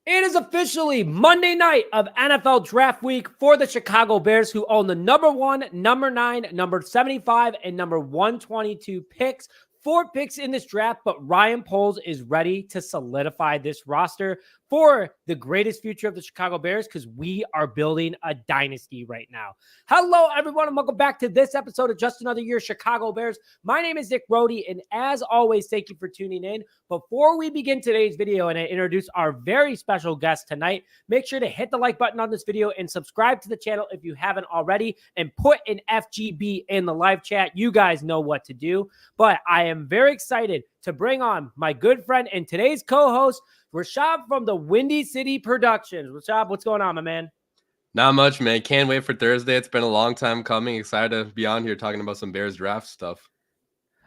It is officially Monday night of NFL Draft Week for the Chicago Bears, who own the number 1, number 9, number 75, and number 122 picks. 4 picks in this draft, but Ryan Poles is ready to solidify this roster for the greatest future of the Chicago Bears because we are building a dynasty right now. Hello, everyone, and welcome back to this episode of Just Another Year Chicago Bears. My name is Nick Rohde, and as always, thank you for tuning in. Before we begin today's video and I introduce our very special guest tonight, make sure to hit the like button on this video and subscribe to the channel if you haven't already, and put an FGB in the live chat. You guys know what to do, but I am very excited to bring on my good friend and today's co-host, Rishab from the Windy City Productions. Rishab, what's going on, my man? Not much, man. Can't wait for Thursday. It's been a long time coming. Excited to be on here talking about some Bears draft stuff.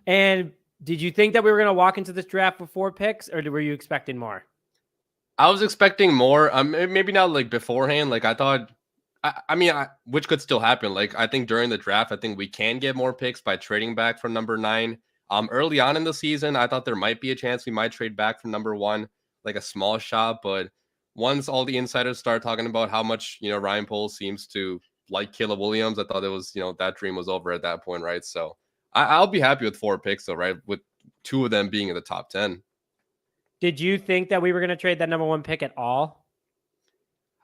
And did you think that we were going to walk into this draft with 4 picks, or were you expecting more? I was expecting more. Maybe not like beforehand. Like I thought, which could still happen. Like I think during the draft, I think we can get more picks by trading back from number 9. Early on in the season, I thought there might be a chance we might trade back from number 1, like a small shot. But once all the insiders start talking about how much, Ryan Poles seems to like Caleb Williams, I thought it was, that dream was over at that point, right? So I'll be happy with 4 picks, though, right? With 2 of them being in the top 10. Did you think that we were going to trade that number 1 pick at all?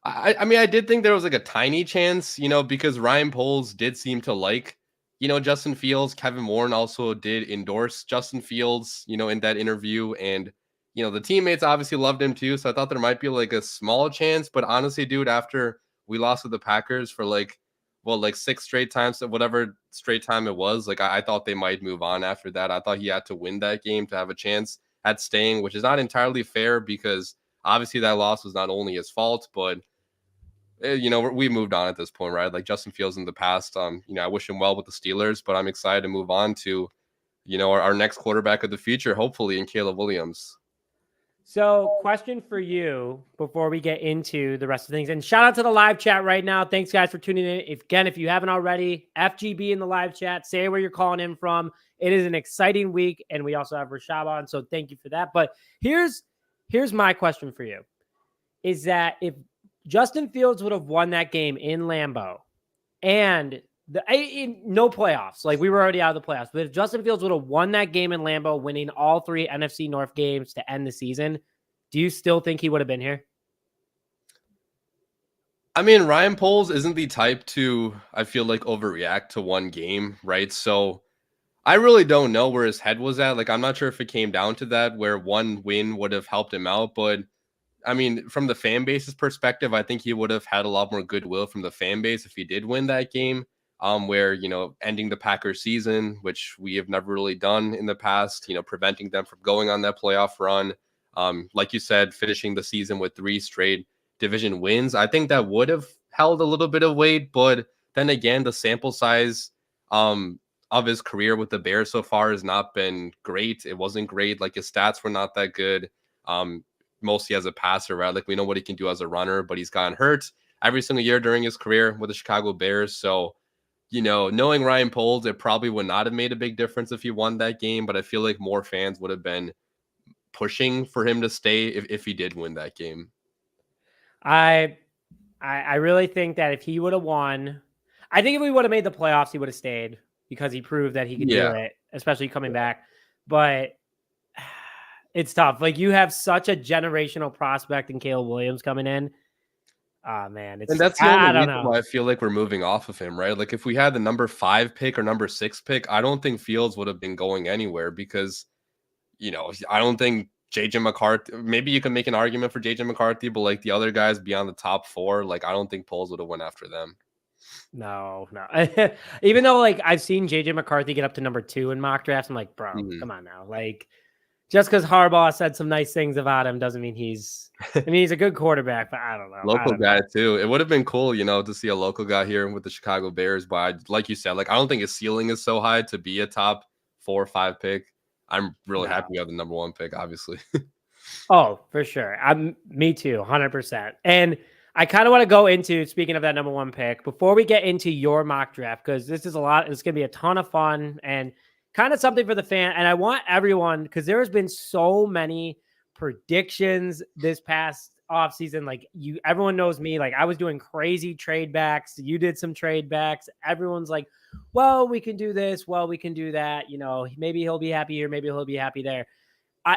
I did think there was like a tiny chance, because Ryan Poles did seem to like, Justin Fields. Kevin Warren also did endorse Justin Fields, in that interview. And, the teammates obviously loved him too. So I thought there might be like a small chance. But honestly, dude, after we lost to the Packers for 6 straight times, whatever straight time it was, like I thought they might move on after that. I thought he had to win that game to have a chance at staying, which is not entirely fair because obviously that loss was not only his fault, but we moved on at this point, right? Like Justin Fields in the past, I wish him well with the Steelers, but I'm excited to move on to, our next quarterback of the future, hopefully, in Caleb Williams. So, question for you before we get into the rest of things, and shout out to the live chat right now. Thanks, guys, for tuning in. If you haven't already, FGB in the live chat. Say where you're calling in from. It is an exciting week, and we also have Rishab on, so thank you for that. But here's my question for you: is that if Justin Fields would have won that game in Lambeau, and no playoffs, like we were already out of the playoffs, but if Justin Fields would have won that game in Lambeau, winning all 3 NFC North games to end the season, do you still think he would have been here? I mean, Ryan Poles isn't the type to, I feel like, overreact to one game, right? So I really don't know where his head was at. Like, I'm not sure if it came down to that, where one win would have helped him out. But I mean, from the fan base's perspective, I think he would have had a lot more goodwill from the fan base if he did win that game. Where, ending the Packers season, which we have never really done in the past, preventing them from going on that playoff run. Like you said, finishing the season with 3 straight division wins. I think that would have held a little bit of weight, but then again, the sample size of his career with the Bears so far has not been great. It wasn't great. Like his stats were not that good. Mostly as a passer, right? Like we know what he can do as a runner, but he's gotten hurt every single year during his career with the Chicago Bears. So, knowing Ryan Poles, it probably would not have made a big difference if he won that game, but I feel like more fans would have been pushing for him to stay if he did win that game. I really think that if he would have won, I think if we would have made the playoffs, he would have stayed because he proved that he could do it, especially coming back. But it's tough. Like you have such a generational prospect in Caleb Williams coming in. Oh, man. And that's the only reason why I feel like we're moving off of him, right? Like if we had the number 5 pick or number 6 pick, I don't think Fields would have been going anywhere because, I don't think JJ McCarthy, maybe you can make an argument for JJ McCarthy, but like the other guys beyond the top 4, like I don't think Poles would have went after them. No. Even though like I've seen JJ McCarthy get up to number 2 in mock drafts, I'm like, bro, come on now. Like, just because Harbaugh said some nice things about him doesn't mean he's a good quarterback, but I don't know. Local guy too. It would have been cool, to see a local guy here with the Chicago Bears. But like you said, like I don't think his ceiling is so high to be a top 4 or 5 pick. I'm really happy we have the number 1 pick, obviously. Oh, for sure. Me too, 100%. And I kind of want to go into, speaking of that number 1 pick, before we get into your mock draft, because this is it's going to be a ton of fun and kind of something for the fan. And I want everyone, because there has been so many predictions this past offseason, like everyone knows me. Like I was doing crazy trade backs. You did some trade backs. Everyone's like, well, we can do this. Well, we can do that. Maybe he'll be happy here. Maybe he'll be happy there.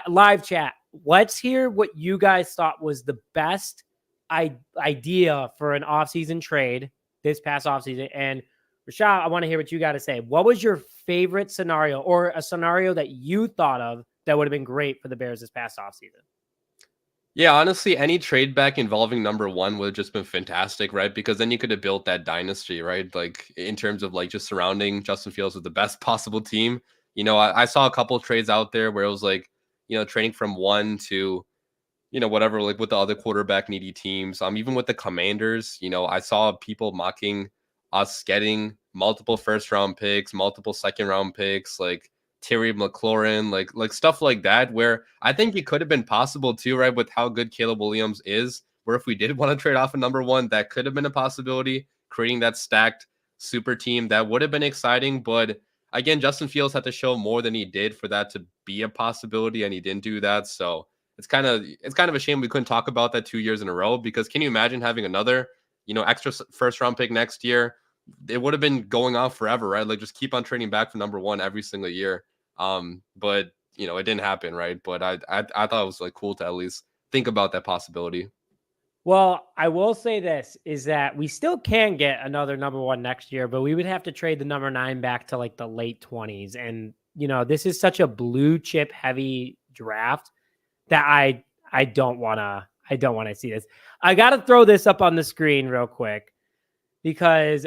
Live chat. Let's hear what you guys thought was the best idea for an offseason trade this past offseason. And Rishab, I want to hear what you got to say. What was your favorite scenario, or a scenario that you thought of that would have been great for the Bears this past offseason? Yeah, honestly, any trade back involving number one would have just been fantastic, right? Because then you could have built that dynasty, right? Like in terms of like just surrounding Justin Fields with the best possible team. I saw a couple trades out there where it was like, trading from one to, whatever, like with the other quarterback needy teams. Even with the Commanders, I saw people mocking us getting multiple first round picks, multiple second round picks, like Terry McLaurin, like stuff like that, where I think it could have been possible too, right? With how good Caleb Williams is, where if we did want to trade off a number one, that could have been a possibility, creating that stacked super team. That would have been exciting. But again, Justin Fields had to show more than he did for that to be a possibility, and he didn't do that. So it's kind of a shame we couldn't talk about that 2 years in a row, because can you imagine having another, extra first round pick next year? It would have been going on forever, right? Like just keep on trading back for number one every single year. But it didn't happen, right? But I thought it was like cool to at least think about that possibility. Well, I will say this is that we still can get another number one next year, but we would have to trade the number 9 back to like the late 20s. And this is such a blue chip heavy draft that I don't want to see this. I got to throw this up on the screen real quick, because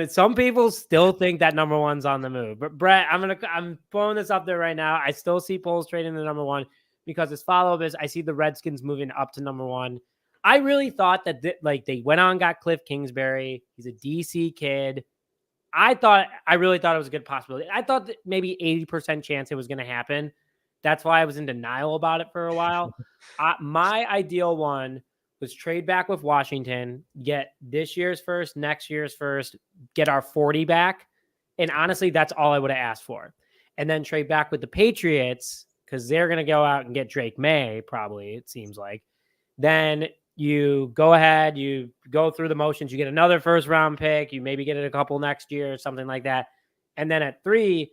some people still think that number one's on the move. But Brett, I'm throwing this up there right now. I still see polls trading the number one, because as follow-up is I see the Redskins moving up to number one. I really thought that they went on and got Cliff Kingsbury. He's a DC kid. I really thought it was a good possibility. I thought that maybe 80% chance it was going to happen. That's why I was in denial about it for a while. My ideal one was trade back with Washington, get this year's first, next year's first, get our 40 back. And honestly, that's all I would have asked for. And then trade back with the Patriots, because they're going to go out and get Drake May, probably, it seems like. Then you go ahead, you go through the motions, you get another first round pick, you maybe get it a couple next year or something like that. And then at 3,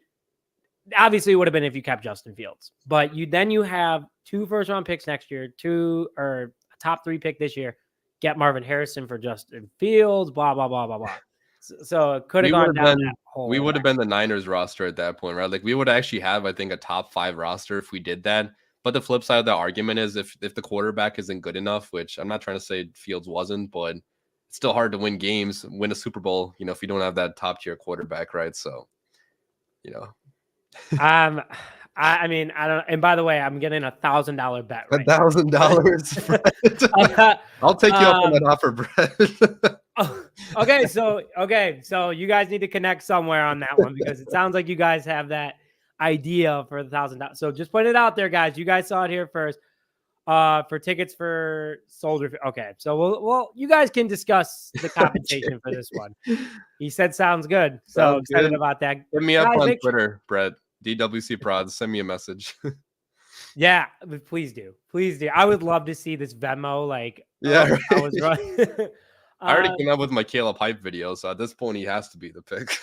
obviously it would have been if you kept Justin Fields. But you have 2 first round picks next year, 2 or a top 3 pick this year, get Marvin Harrison for Justin Fields, blah, blah, blah, blah, blah. So it could have gone down that whole. We would have been the Niners roster at that point, right? Like we would actually have, I think, a top 5 roster if we did that. But the flip side of the argument is if the quarterback isn't good enough, which I'm not trying to say Fields wasn't, but it's still hard to win games, win a Super Bowl, if you don't have that top tier quarterback, right? So, I mean, I don't. And by the way, I'm getting $1,000 bet. Right $1,000. I'll take you up on that offer, Brett. Okay, so you guys need to connect somewhere on that one, because it sounds like you guys have that idea for $1,000. So just put it out there, guys. You guys saw it here first. For tickets for Soldier. Okay, so well, you guys can discuss the compensation for this one. He said sounds good. So sounds excited good. about that. Hit me up on Twitter, Brett. DWC Prods. Send me a message. Yeah, please do. I would love to see this Venmo. Like, yeah, right. I was right. I already came up with my Caleb hype video, so at this point, he has to be the pick.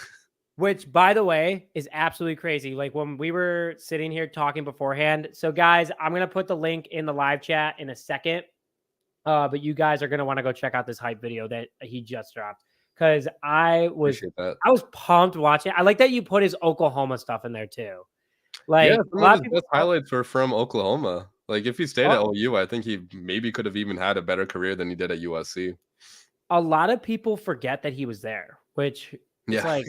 Which, by the way, is absolutely crazy. Like when we were sitting here talking beforehand. So, guys, I'm going to put the link in the live chat in a second. But you guys are going to want to go check out this hype video that he just dropped. Because I was pumped watching. I like that you put his Oklahoma stuff in there too. Like, yeah, some of his best highlights were from Oklahoma. Like if he stayed at OU, I think he maybe could have even had a better career than he did at USC. A lot of people forget that he was there, which is like,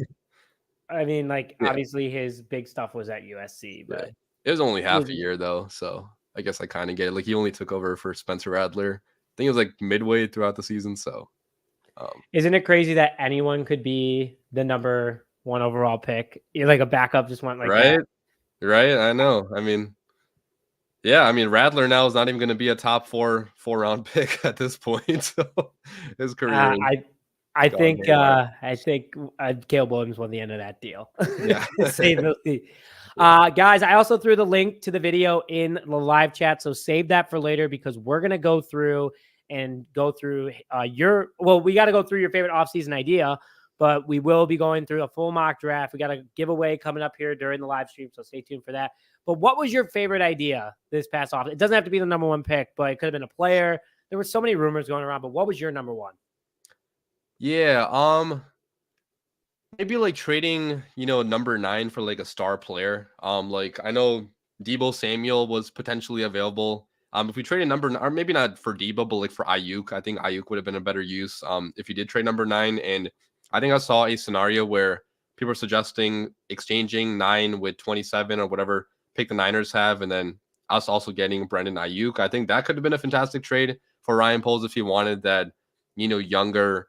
I mean, like obviously his big stuff was at USC, but it was only half a year though, so I guess I kind of get it. Like he only took over for Spencer Rattler. I think it was like midway throughout the season. So, isn't it crazy that anyone could be the number 1 overall pick? Like a backup just went like that. Right. I know. I mean, yeah. I mean, Rattler now is not even going to be a top 4 round pick at this point. So his career. I think Caleb Williams won the end of that deal. Yeah. Guys, I also threw the link to the video in the live chat, so save that for later because we're going to go through we got to go through your favorite offseason idea, but we will be going through a full mock draft. We got a giveaway coming up here during the live stream, so stay tuned for that. But what was your favorite idea this past off? It doesn't have to be the number one pick, but it could have been a player. There were so many rumors going around, but what was your number one? Yeah, maybe like trading, number 9 for like a star player. Like I know Debo Samuel was potentially available. If we traded or maybe not for Debo, but like for Ayuk, I think Ayuk would have been a better use. If you did trade number 9, and I think I saw a scenario where people are suggesting exchanging 9 with 27 or whatever pick the Niners have, and then us also getting Brandon Ayuk. I think that could have been a fantastic trade for Ryan Poles if he wanted that, younger,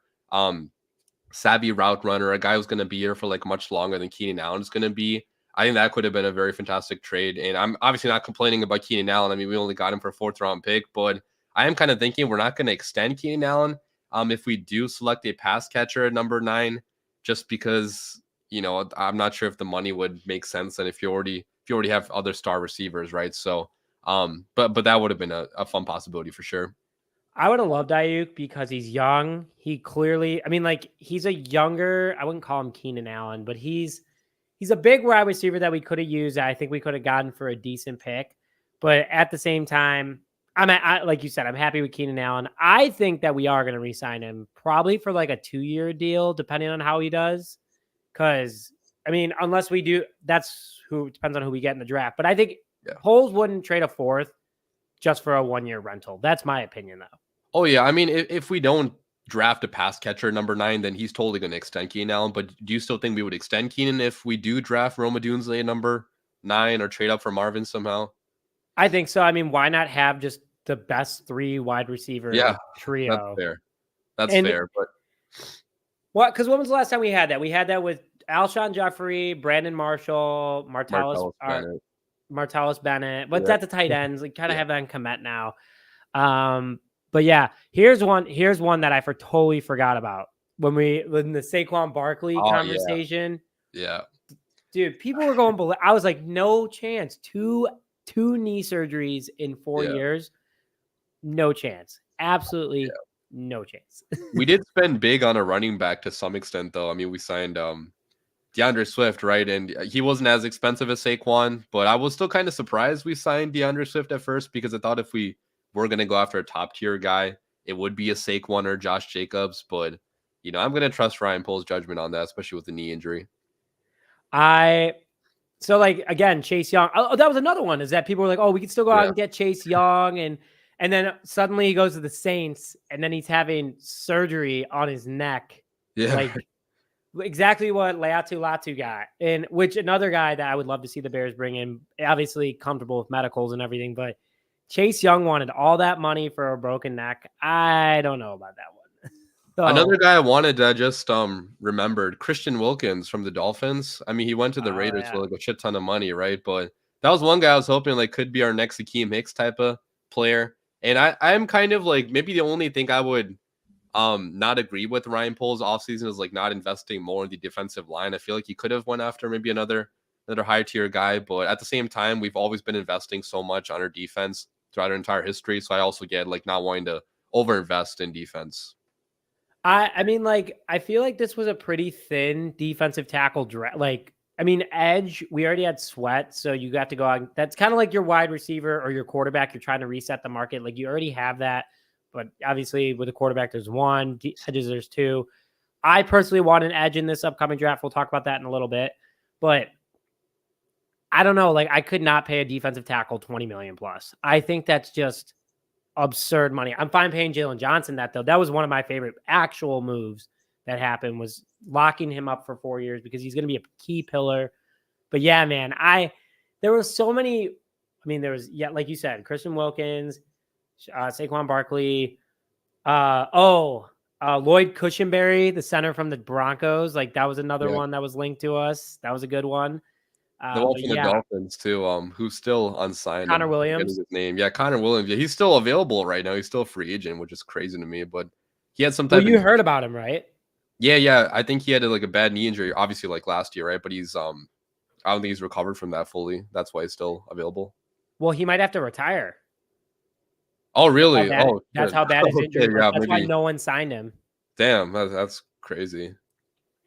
savvy route runner, a guy who's going to be here for like much longer than Keenan Allen is going to be. I think that could have been a very fantastic trade. And I'm obviously not complaining about Keenan Allen. I mean, we only got him for a 4th round pick, but I am kind of thinking we're not going to extend Keenan Allen if we do select a pass catcher at number 9, just because, I'm not sure if the money would make sense. And if you already have other star receivers, right? So, but that would have been a fun possibility for sure. I would have loved Ayuk because he's young. He clearly, he's a younger, I wouldn't call him Keenan Allen, but he's a big wide receiver that we could have used. I think we could have gotten for a decent pick. But at the same time, like you said, I'm happy with Keenan Allen. I think that we are going to re-sign him probably for like a 2-year deal, depending on how he does. Because, unless we do, depends on who we get in the draft. But I think Poles wouldn't trade a 4th just for a 1-year rental. That's my opinion, though. Oh, yeah. If we don't draft a pass catcher at number 9, then he's totally going to extend Keenan Allen. But do you still think we would extend Keenan if we do draft Rome Odunze at number 9 or trade up for Marvin somehow? I think so. Why not have just the best 3 wide receiver trio? That's fair. But because when was the last time we had that? We had that with Alshon Jeffrey, Brandon Marshall, Martellus Bennett. But that's the tight ends. We kind of have that in Komet now. But yeah, here's one that I totally forgot about when the Saquon Barkley conversation. Yeah. Dude, people were going below. I was like, no chance. Two knee surgeries in 4 years. No chance. Absolutely no chance. We did spend big on a running back to some extent, though. We signed DeAndre Swift, right? And he wasn't as expensive as Saquon, but I was still kind of surprised we signed DeAndre Swift at first because I thought if we were going to go after a top tier guy, it would be a Saquon or Josh Jacobs. But, I'm going to trust Ryan Poles' judgment on that, especially with the knee injury. So again, Chase Young. Oh, that was another one is that people were like, oh, we could still go out and get Chase Young. And then suddenly he goes to the Saints and then he's having surgery on his neck. Yeah. Exactly what Leatu Latu got. And which another guy that I would love to see the Bears bring in, obviously comfortable with medicals and everything, but Chase Young wanted all that money for a broken neck. I don't know about that one. So, another guy I wanted to just remembered, Christian Wilkins from the Dolphins. He went to the Raiders for like a shit ton of money, right? But that was one guy I was hoping like could be our next Akeem Hicks type of player. And I'm kind of like maybe the only thing I would not agree with Ryan Poles offseason is like not investing more in the defensive line. I feel like he could have went after maybe another higher tier guy, but at the same time, we've always been investing so much on our defense throughout our entire history. So I also get like not wanting to overinvest in defense. I feel like this was a pretty thin defensive tackle draft. Edge, we already had Sweat, so you got to go out. That's kind of like your wide receiver or your quarterback. You're trying to reset the market. Like you already have that, but obviously with a quarterback, there's 1. Edges, there's 2. I personally want an edge in this upcoming draft. We'll talk about that in a little bit, but I don't know. I could not pay a defensive tackle $20 million plus. I think that's just absurd money. I'm fine paying Jalen Johnson that, though. That was one of my favorite actual moves that happened, was locking him up for 4 years because he's going to be a key pillar. But yeah, man, there were so many. There was, like you said, Christian Wilkins, Saquon Barkley, Lloyd Cushenberry, the center from the Broncos. That was another one that was linked to us. That was a good one. The one from the Dolphins too, who's still unsigned. Connor Williams. His name. Yeah, Connor Williams. Yeah, he's still available right now. He's still a free agent, which is crazy to me. But he had some type you heard about him, right? Yeah. I think he had a bad knee injury, obviously last year, right? But he's I don't think he's recovered from that fully. That's why he's still available. Well, he might have to retire. Oh, really? That's how bad his injury was. Yeah, That's why no one signed him. Damn, that's crazy.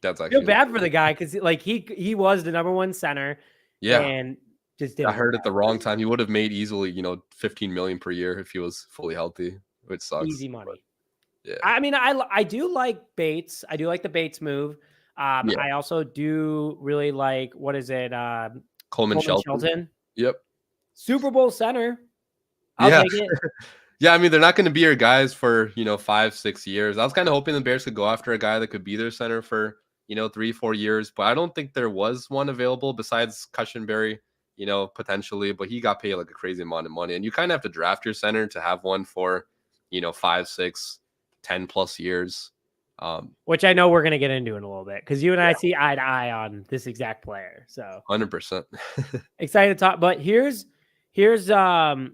That's I feel actually bad for the guy because like he was the number one center. Yeah, and just didn't. I heard at the wrong time. He would have made easily, 15 million per year if he was fully healthy, which sucks. Easy money. But, yeah. I mean, I do like Bates. I do like the Bates move. I also do really like, what is it? Coleman Shelton. Yep. Super Bowl center. I'll take it. Yeah, I mean, they're not going to be your guys for, 5-6 years. I was kind of hoping the Bears could go after a guy that could be their center for, 3-4 years, but I don't think there was one available besides Cushenberry, potentially, but he got paid like a crazy amount of money. And you kind of have to draft your center to have one for, 5, 6, 10 plus years. Which I know we're going to get into in a little bit because you and I see eye to eye on this exact player. So 100%. Excited to talk, but here's another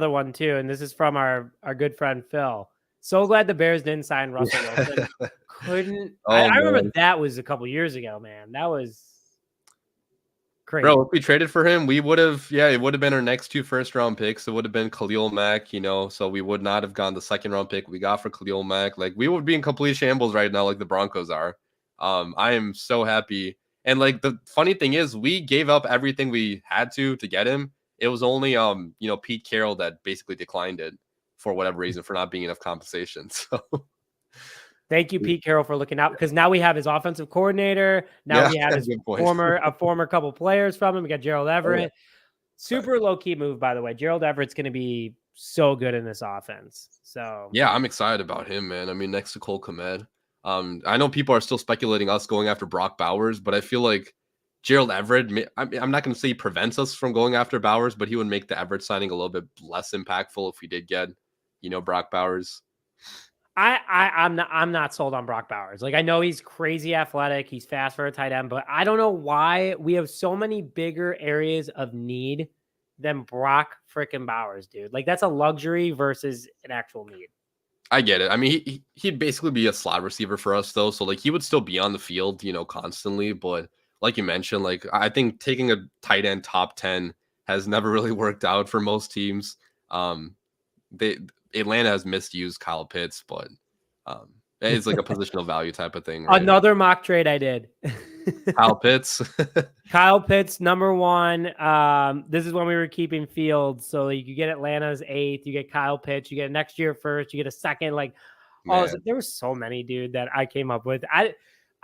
one too, and this is from our good friend Phil. So glad the Bears didn't sign Russell Wilson. I remember that was a couple years ago, man. That was crazy. Bro, if we traded for him, we would have, it would have been our next 2 first-round picks. It would have been Khalil Mack, so we would not have gone the second-round pick we got for Khalil Mack. Like, we would be in complete shambles right now, like the Broncos are. I am so happy. And, like, the funny thing is, we gave up everything we had to get him. It was only, Pete Carroll that basically declined it for whatever reason for not being enough compensation. So, thank you, Pete Carroll, for looking out because now we have his offensive coordinator. Now we have his former couple players from him. We got Gerald Everett. Super low key move, by the way. Gerald Everett's going to be so good in this offense. So yeah, I'm excited about him, man. I mean, next to Cole Kmet. I know people are still speculating us going after Brock Bowers, but I feel like Gerald Everett, I'm not going to say he prevents us from going after Bowers, but he would make the Everett signing a little bit less impactful if we did get, Brock Bowers. I'm not sold on Brock Bowers. Like, I know he's crazy athletic. He's fast for a tight end, but I don't know why we have so many bigger areas of need than Brock freaking Bowers, dude. Like, that's a luxury versus an actual need. I get it. I mean, he'd basically be a slot receiver for us, though. So, like, he would still be on the field, constantly. But like you mentioned, like, I think taking a tight end top 10 has never really worked out for most teams. Atlanta has misused Kyle Pitts, but it's like a positional value type of thing. Right? Another mock trade I did. Kyle Pitts. Kyle Pitts, number 1. This is when we were keeping Fields. So you get Atlanta's 8th, you get Kyle Pitts, you get next year first, you get a second. Like, there were so many, dude, that I came up with. I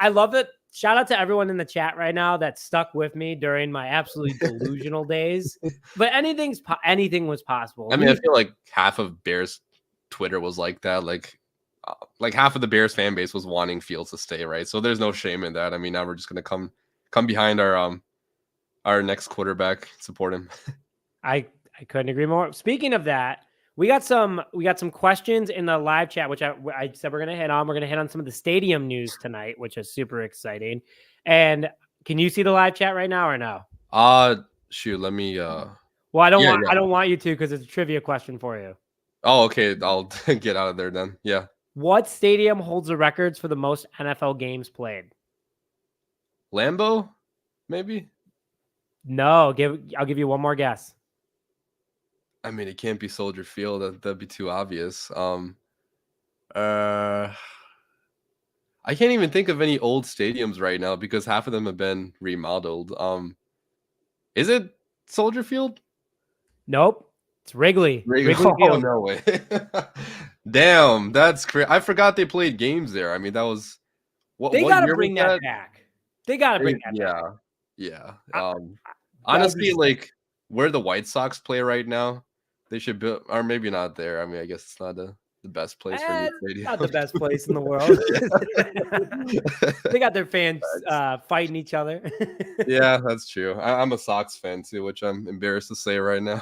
love it. Shout out to everyone in the chat right now that stuck with me during my absolutely delusional days. But anything was possible. I mean, I feel like half of Bears Twitter was like that. Like half of the Bears fan base was wanting Fields to stay, right? So there's no shame in that. I mean, now we're just gonna come behind our next quarterback, support him. I couldn't agree more. Speaking of that, we got some questions in the live chat, which I said we're gonna hit on. We're gonna hit on some of the stadium news tonight, which is super exciting. And can you see the live chat right now or no? Shoot, let me. Well, I don't want you to because it's a trivia question for you. Oh, okay. I'll get out of there then. Yeah. What stadium holds the records for the most NFL games played? Lambeau, maybe? No, I'll give you one more guess. I mean, it can't be Soldier Field. That'd be too obvious. I can't even think of any old stadiums right now because half of them have been remodeled. Is it Soldier Field? Nope. It's Wrigley. Wrigley Field. Oh, no way. Damn, that's crazy. I forgot they played games there. I mean, that was they got to bring that back. They got to bring that back. Yeah. Honestly, like where the White Sox play right now, they should be, or maybe not there. I mean, I guess it's not the best place for the stadium. Not the best place in the world. They got their fans fighting each other. Yeah, that's true. I'm a Sox fan too, which I'm embarrassed to say right now.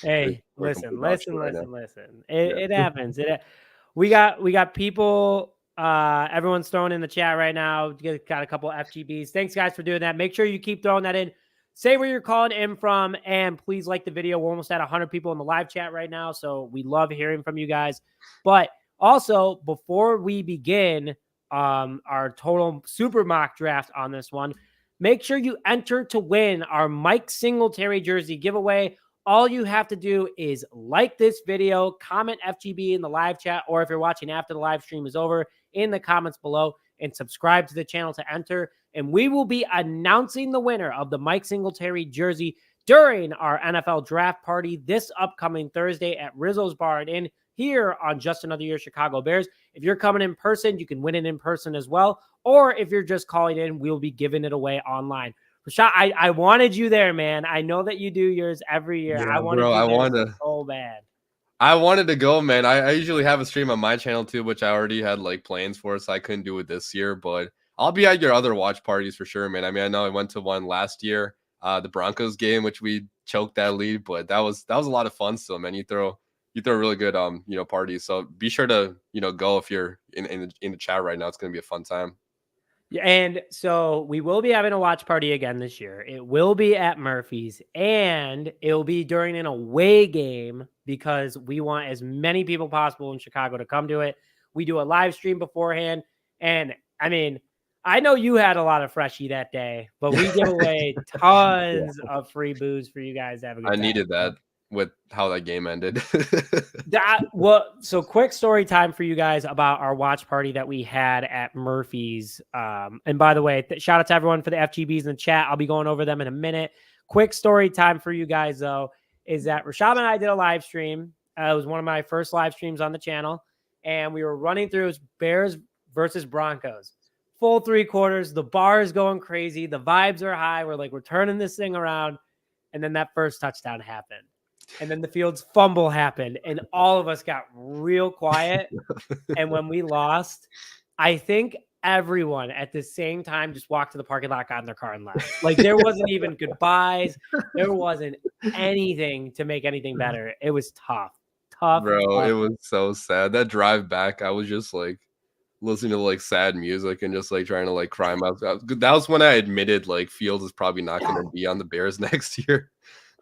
Hey, listen. It happens. We got people. Everyone's throwing in the chat right now. Got a couple FGBs. Thanks, guys, for doing that. Make sure you keep throwing that in. Say where you're calling in from, and please like the video. We're almost at 100 people in the live chat right now, so we love hearing from you guys. But also, before we begin our total super mock draft on this one, make sure you enter to win our Mike Singletary jersey giveaway. All you have to do is like this video, comment FGB in the live chat, or if you're watching after the live stream is over, in the comments below, and subscribe to the channel to enter. And we will be announcing the winner of the Mike Singletary jersey during our NFL draft party this upcoming Thursday at Rizzo's Bar and Inn here on Just Another Year Chicago Bears. If you're coming in person, you can win it in person as well. Or if you're just calling in, we'll be giving it away online. Rashad, I wanted you there, man. I know that you do yours every year. Yeah, I wanted bro, you there so bad. I wanted to go, man. I usually have a stream on my channel too, which I already had like plans for, so I couldn't do it this year. But I'll be at your other watch parties for sure, man. I mean, I know I went to one last year, the Broncos game, which we choked that lead, but that was a lot of fun still, man. You throw really good parties. So be sure to go if you're in the chat right now. It's gonna be a fun time. And so we will be having a watch party again this year. It will be at Murphy's, and it will be during an away game because we want as many people possible in Chicago to come to it. We do a live stream beforehand. And I mean, I know you had a lot of freshie that day, but we give away tons of free booze for you guys to have a good time. I needed that with how that game ended. So quick story time for you guys about our watch party that we had at Murphy's. And by the way, shout out to everyone for the FGBs in the chat. I'll be going over them in a minute. Quick story time for you guys, though, is that Rishab and I did a live stream. It was one of my first live streams on the channel, and we were running through Bears versus Broncos. Full 3 quarters. The bar is going crazy. The vibes are high. We're turning this thing around. And then that first touchdown happened. And then the Fields fumble happened, and all of us got real quiet. And when we lost, I think everyone at the same time just walked to the parking lot, got in their car, and left. Like, there wasn't even goodbyes. There wasn't anything to make anything better. It was tough. Bro, it was so sad. That drive back, I was just like listening to like sad music and just like trying to like cry myself. That was when I admitted like Fields is probably not going to be on the Bears next year,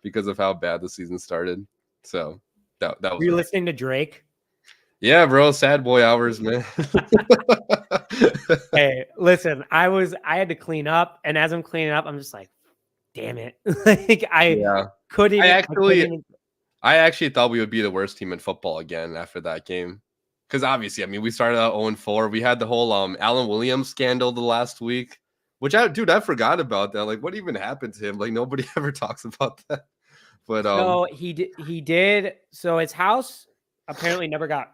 because of how bad the season started. So that was. Were you listening to Drake? Yeah, bro. Sad boy hours, man. Hey, listen, I had to clean up, and as I'm cleaning up, I'm just like, damn it. Like I actually thought we would be the worst team in football again after that game. Because obviously, I mean, we started out 0-4. We had the whole Alan Williams scandal the last week. Which I forgot about that. Like, what even happened to him? Like, nobody ever talks about that. But so he did. So his house apparently never got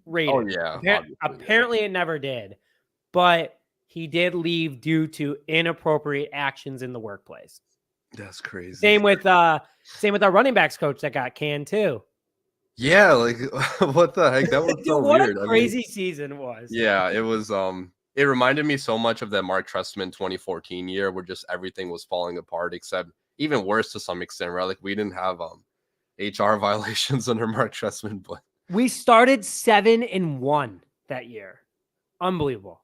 raided. Oh yeah, apparently it never did. But he did leave due to inappropriate actions in the workplace. That's crazy. Same with our running backs coach that got canned too. Yeah, like what the heck? That was so what weird. A crazy season was. Yeah, it was. It reminded me so much of that Mark Trestman 2014 year where just everything was falling apart, except even worse to some extent, right? Like we didn't have HR violations under Mark Trestman, but we started 7-1 that year. Unbelievable.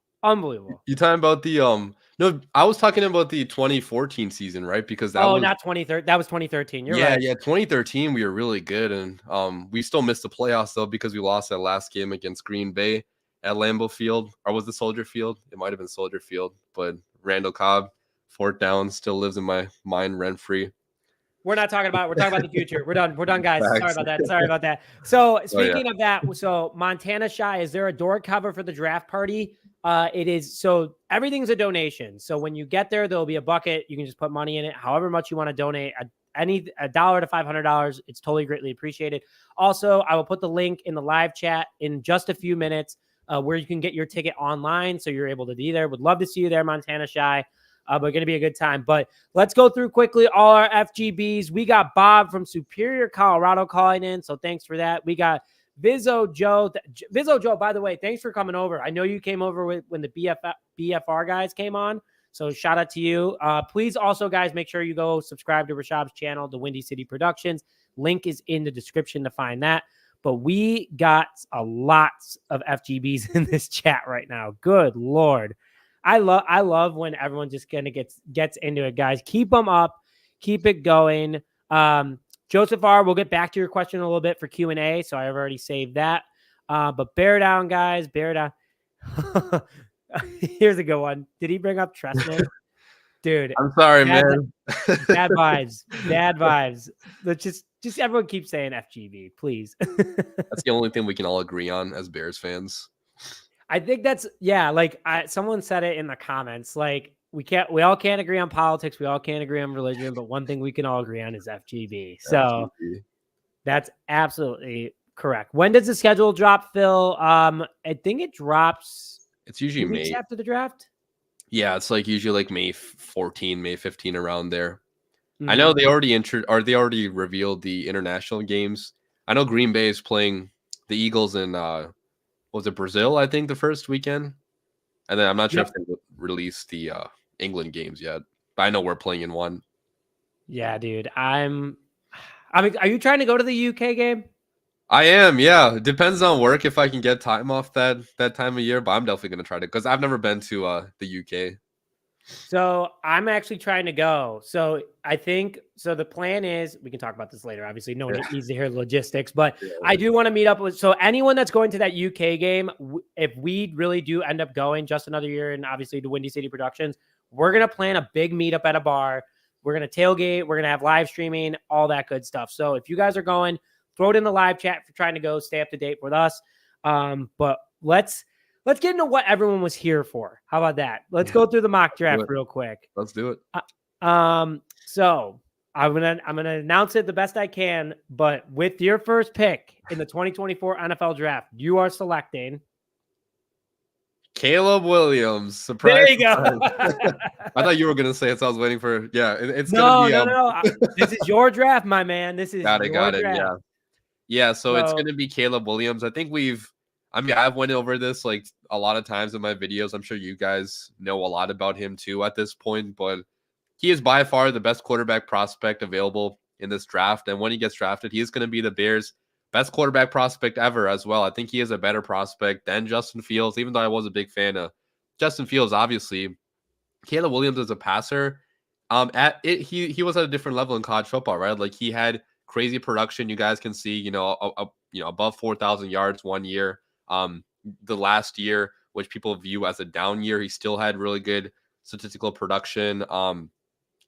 You talking about the no, I was talking about the 2014 season, right? Because that was not 2013. That was 2013. You're right. Yeah, 2013 we were really good, and we still missed the playoffs though because we lost that last game against Green Bay at Lambeau Field, or was it Soldier Field? It might have been Soldier Field, but Randall Cobb, 4th down, still lives in my mind rent free. We're not talking about. We're talking about the future. We're done, guys. Sorry about that. So speaking of that, so Montana Shy, is there a door cover for the draft party? It is. So everything's a donation. So when you get there, there'll be a bucket. You can just put money in it, however much you want to donate. $1 to $500. It's totally greatly appreciated. Also, I will put the link in the live chat in just a few minutes where you can get your ticket online, so you're able to be there. Would love to see you there, Montana Shy. But going to be a good time. But let's go through quickly all our FGBs. We got Bob from Superior, Colorado calling in, so thanks for that. We got Vizzo Joe. Vizzo Joe, by the way, thanks for coming over. I know you came over when the BFR guys came on, so shout out to you. Please also, guys, make sure you go subscribe to Rishab's channel, The Windy City Productions. Link is in the description to find that. But we got a lot of FGBs in this chat right now. Good Lord. I love when everyone just kind of gets into it, guys. Keep them up. Keep it going. Joseph R., we'll get back to your question a little bit for Q&A, so I've already saved that. But bear down, guys. Bear down. Here's a good one. Did he bring up Trestman? Dude, I'm sorry, bad, man. bad vibes. Bad vibes. Let's just everyone keep saying FGB, please. That's the only thing we can all agree on as Bears fans. I think that's like someone said it in the comments. Like we all can't agree on politics, we all can't agree on religion, but one thing we can all agree on is FGB. So FGB. that's absolutely correct. When does the schedule drop, Phil? I think it drops. It's usually 2 weeks May. after the draft. Yeah, it's like usually like May 14, May 15 around there. I Mm-hmm. know they already revealed the international games. I know Green Bay is playing the Eagles in was it Brazil, I think, the first weekend? And then I'm not sure if they released the England games yet. But I know we're playing in one. Yeah, dude. I mean, are you trying to go to the UK game? I am, yeah. It depends on work if I can get time off that time of year, but I'm definitely gonna try to because I've never been to the UK. So I'm actually trying to go. So I think the plan is we can talk about this later. Obviously, no one needs to hear the logistics, but I do want to meet up with anyone that's going to that UK game. If we really do end up going just another year, and obviously the Windy City Productions, we're gonna plan a big meetup at a bar. We're gonna tailgate. We're gonna have live streaming, all that good stuff. So if you guys are going, throw it in the live chat for trying to go. Stay up to date with us. But let's get into what everyone was here for. How about that? Let's go through the mock draft real quick. Let's do it. So I'm gonna announce it the best I can. But with your first pick in the 2024 NFL Draft, you are selecting Caleb Williams. Surprise! There you go. I thought you were gonna say it, so I was waiting for. Yeah, it's no, gonna be. No. This is your draft, my man. This is got it. draft. Yeah. So it's gonna be Caleb Williams. I think I've went over this like a lot of times in my videos. I'm sure you guys know a lot about him too at this point, but he is by far the best quarterback prospect available in this draft. And when he gets drafted, he is going to be the Bears' best quarterback prospect ever as well. I think he is a better prospect than Justin Fields, even though I was a big fan of Justin Fields, obviously. Caleb Williams is a passer. He was at a different level in college football, right? Like he had crazy production. You guys can see, above 4,000 yards one year. The last year, which people view as a down year, he still had really good statistical production.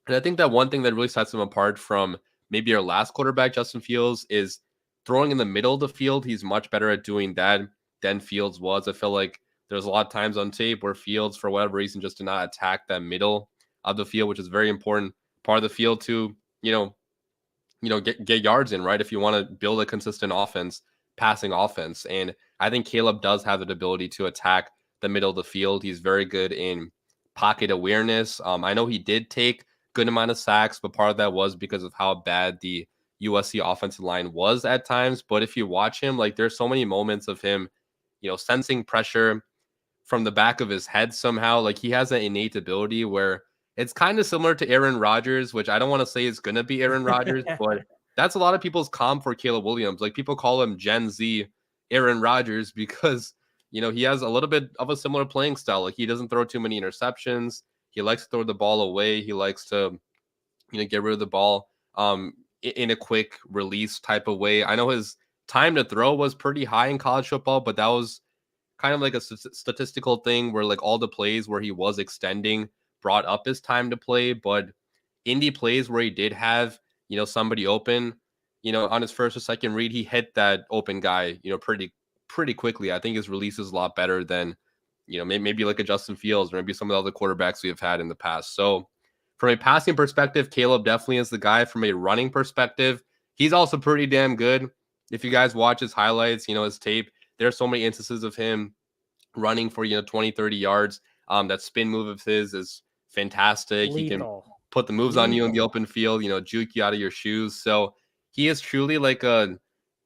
And I think that one thing that really sets him apart from maybe our last quarterback, Justin Fields, is throwing in the middle of the field. He's much better at doing that than Fields was. I feel like there's a lot of times on tape where Fields, for whatever reason, just did not attack that middle of the field, which is a very important part of the field to, get yards in, right? If you want to build a consistent offense, passing offense. And I think Caleb does have the ability to attack the middle of the field. He's very good in pocket awareness. I know he did take good amount of sacks, but part of that was because of how bad the USC offensive line was at times. But if you watch him, like there's so many moments of him, sensing pressure from the back of his head somehow. Like he has an innate ability where it's kind of similar to Aaron Rodgers, which I don't want to say is going to be Aaron Rodgers, but that's a lot of people's comp for Caleb Williams. Like people call him Gen Z Aaron Rodgers because, he has a little bit of a similar playing style. Like he doesn't throw too many interceptions. He likes to throw the ball away. He likes to, get rid of the ball in a quick release type of way. I know his time to throw was pretty high in college football, but that was kind of like a statistical thing where like all the plays where he was extending brought up his time to play. But indie plays where he did have, somebody open, on his first or second read, he hit that open guy, pretty quickly. I think his release is a lot better than, maybe like a Justin Fields or maybe some of the other quarterbacks we have had in the past. So from a passing perspective, Caleb definitely is the guy. From a running perspective, he's also pretty damn good. If you guys watch his highlights, his tape, there's so many instances of him running for, 20, 30 yards. That spin move of his is fantastic. Lethal. He can put the moves on you in the open field, juke you out of your shoes. So he is truly like a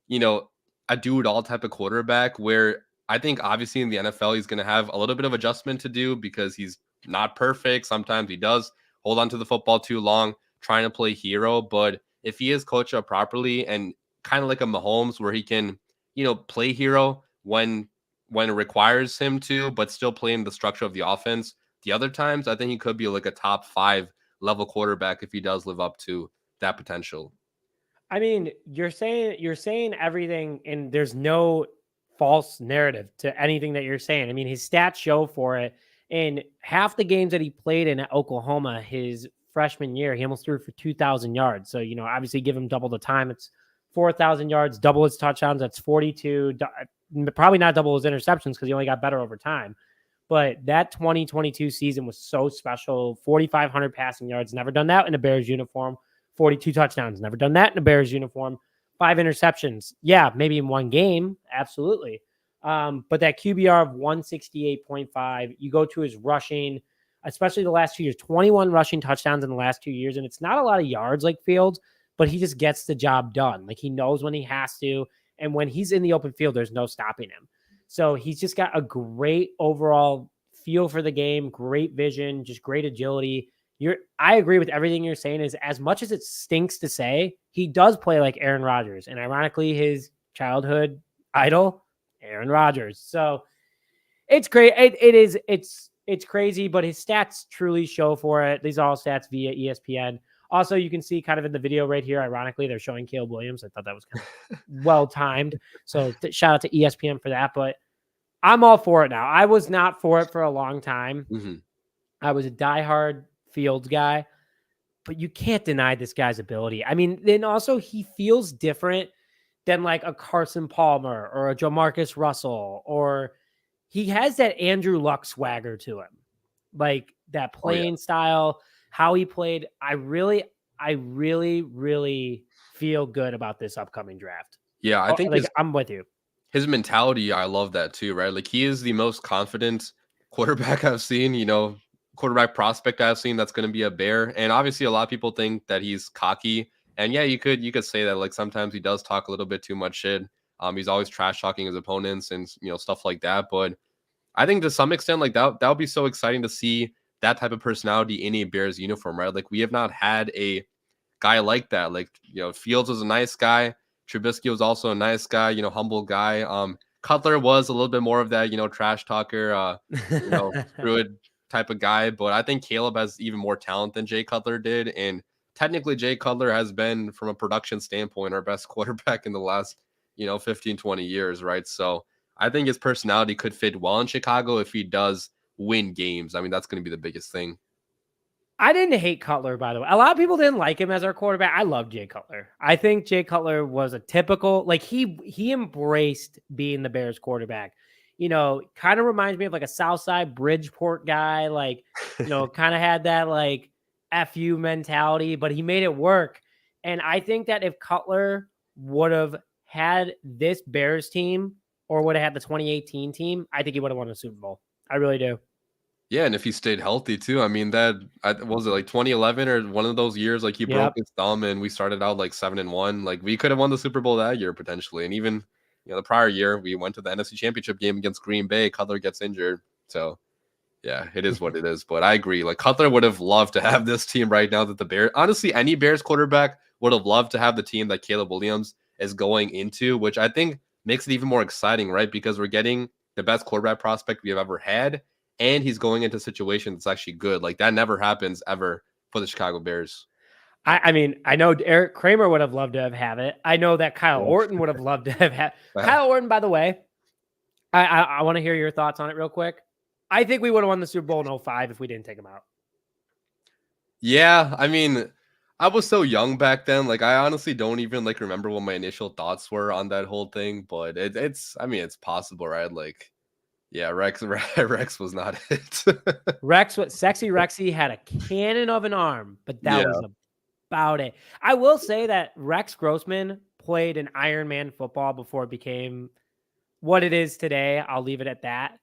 do-it-all type of quarterback where I think obviously in the NFL, he's going to have a little bit of adjustment to do because he's not perfect. Sometimes he does hold on to the football too long, trying to play hero. But if he is coached up properly and kind of like a Mahomes where he can, play hero when it requires him to, but still playing the structure of the offense. The other times, I think he could be like a top 5 level quarterback if he does live up to that potential. I mean, you're saying everything, and there's no false narrative to anything that you're saying. I mean, his stats show for it. In half the games that he played in at Oklahoma his freshman year, he almost threw for 2,000 yards. So, obviously give him double the time. It's 4,000 yards, double his touchdowns. That's 42. Probably not double his interceptions because he only got better over time. But that 2022 season was so special. 4,500 passing yards. Never done that in a Bears uniform. 42 touchdowns. Never done that in a Bears uniform. 5 interceptions. Yeah, maybe in one game. Absolutely. But that QBR of 168.5, you go to his rushing, especially the last 2 years, 21 rushing touchdowns in the last 2 years. And it's not a lot of yards like Fields, but he just gets the job done. Like he knows when he has to. And when he's in the open field, there's no stopping him. So he's just got a great overall feel for the game, great vision, just great agility. I agree with everything you're saying. Is as much as it stinks to say, he does play like Aaron Rodgers. And ironically, his childhood idol, Aaron Rodgers. So it's great. It's crazy, but his stats truly show for it. These are all stats via ESPN. Also, you can see kind of in the video right here, ironically, they're showing Caleb Williams. I thought that was kind of well timed. So shout out to ESPN for that. But I'm all for it now. I was not for it for a long time. Mm-hmm. I was a diehard Fields guy, but you can't deny this guy's ability. I mean, then also he feels different than like a Carson Palmer or a Jamarcus Russell, or he has that Andrew Luck swagger to him, like that playing style, how he played. I really feel good about this upcoming draft. Yeah, I think I'm with you. His mentality, I love that too, right? Like he is the most confident quarterback I've seen, quarterback prospect I've seen that's going to be a Bear. And obviously a lot of people think that he's cocky. And yeah, you could say that like sometimes he does talk a little bit too much shit. He's always trash talking his opponents and stuff like that. But I think to some extent, like that would be so exciting to see that type of personality in a Bears uniform, right? Like we have not had a guy like that. Like, Fields was a nice guy. Trubisky was also a nice guy, humble guy. Cutler was a little bit more of that, trash talker, screw it type of guy. But I think Caleb has even more talent than Jay Cutler did. And technically Jay Cutler has been, from a production standpoint, our best quarterback in the last, 15, 20 years, right? So I think his personality could fit well in Chicago if he does win games. I mean, that's going to be the biggest thing. I didn't hate Cutler, by the way. A lot of people didn't like him as our quarterback. I love Jay Cutler. I think Jay Cutler was a typical, like he embraced being the Bears quarterback. Kind of reminds me of like a Southside Bridgeport guy, like, kind of had that like FU mentality, but he made it work. And I think that if Cutler would have had this Bears team or would have had the 2018 team, I think he would have won the Super Bowl. I really do. Yeah, and if he stayed healthy too, I mean, was it like 2011 or one of those years? Like he broke his thumb, and we started out like 7-1. Like we could have won the Super Bowl that year potentially, and even the prior year we went to the NFC Championship game against Green Bay. Cutler gets injured, so yeah, it is what it is. But I agree, like Cutler would have loved to have this team right now. That the Bears, honestly, any Bears quarterback would have loved to have the team that Caleb Williams is going into, which I think makes it even more exciting, right? Because we're getting the best quarterback prospect we have ever had. And he's going into a situation that's actually good. Like that never happens ever for the Chicago Bears. I mean, I know Eric Kramer would have loved to have it. I know that Kyle Orton would have loved to have had Kyle Orton, by the way. I want to hear your thoughts on it real quick. I think we would have won the Super Bowl in 2005 if we didn't take him out. Yeah, I mean, I was so young back then. Like I honestly don't even like remember what my initial thoughts were on that whole thing, but it's possible, right? Like yeah, Rex was not it. Sexy Rexy had a cannon of an arm, but that was about it. I will say that Rex Grossman played an Iron Man football before it became what it is today. I'll leave it at that.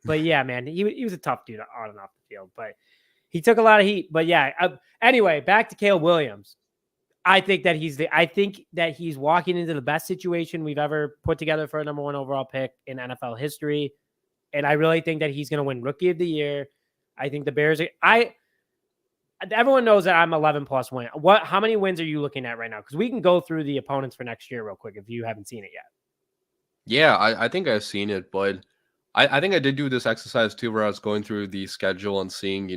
But yeah, man, he was a tough dude on and off the field, but he took a lot of heat. But yeah, anyway, back to Caleb Williams. I think that he's walking into the best situation we've ever put together for a number 1 overall pick in NFL history. And I really think that he's going to win Rookie of the Year. I think the Bears everyone knows that I'm 11 plus win. How many wins are you looking at right now? Because we can go through the opponents for next year real quick if you haven't seen it yet. Yeah, I think I've seen it, but I think I did do this exercise too, where I was going through the schedule and seeing,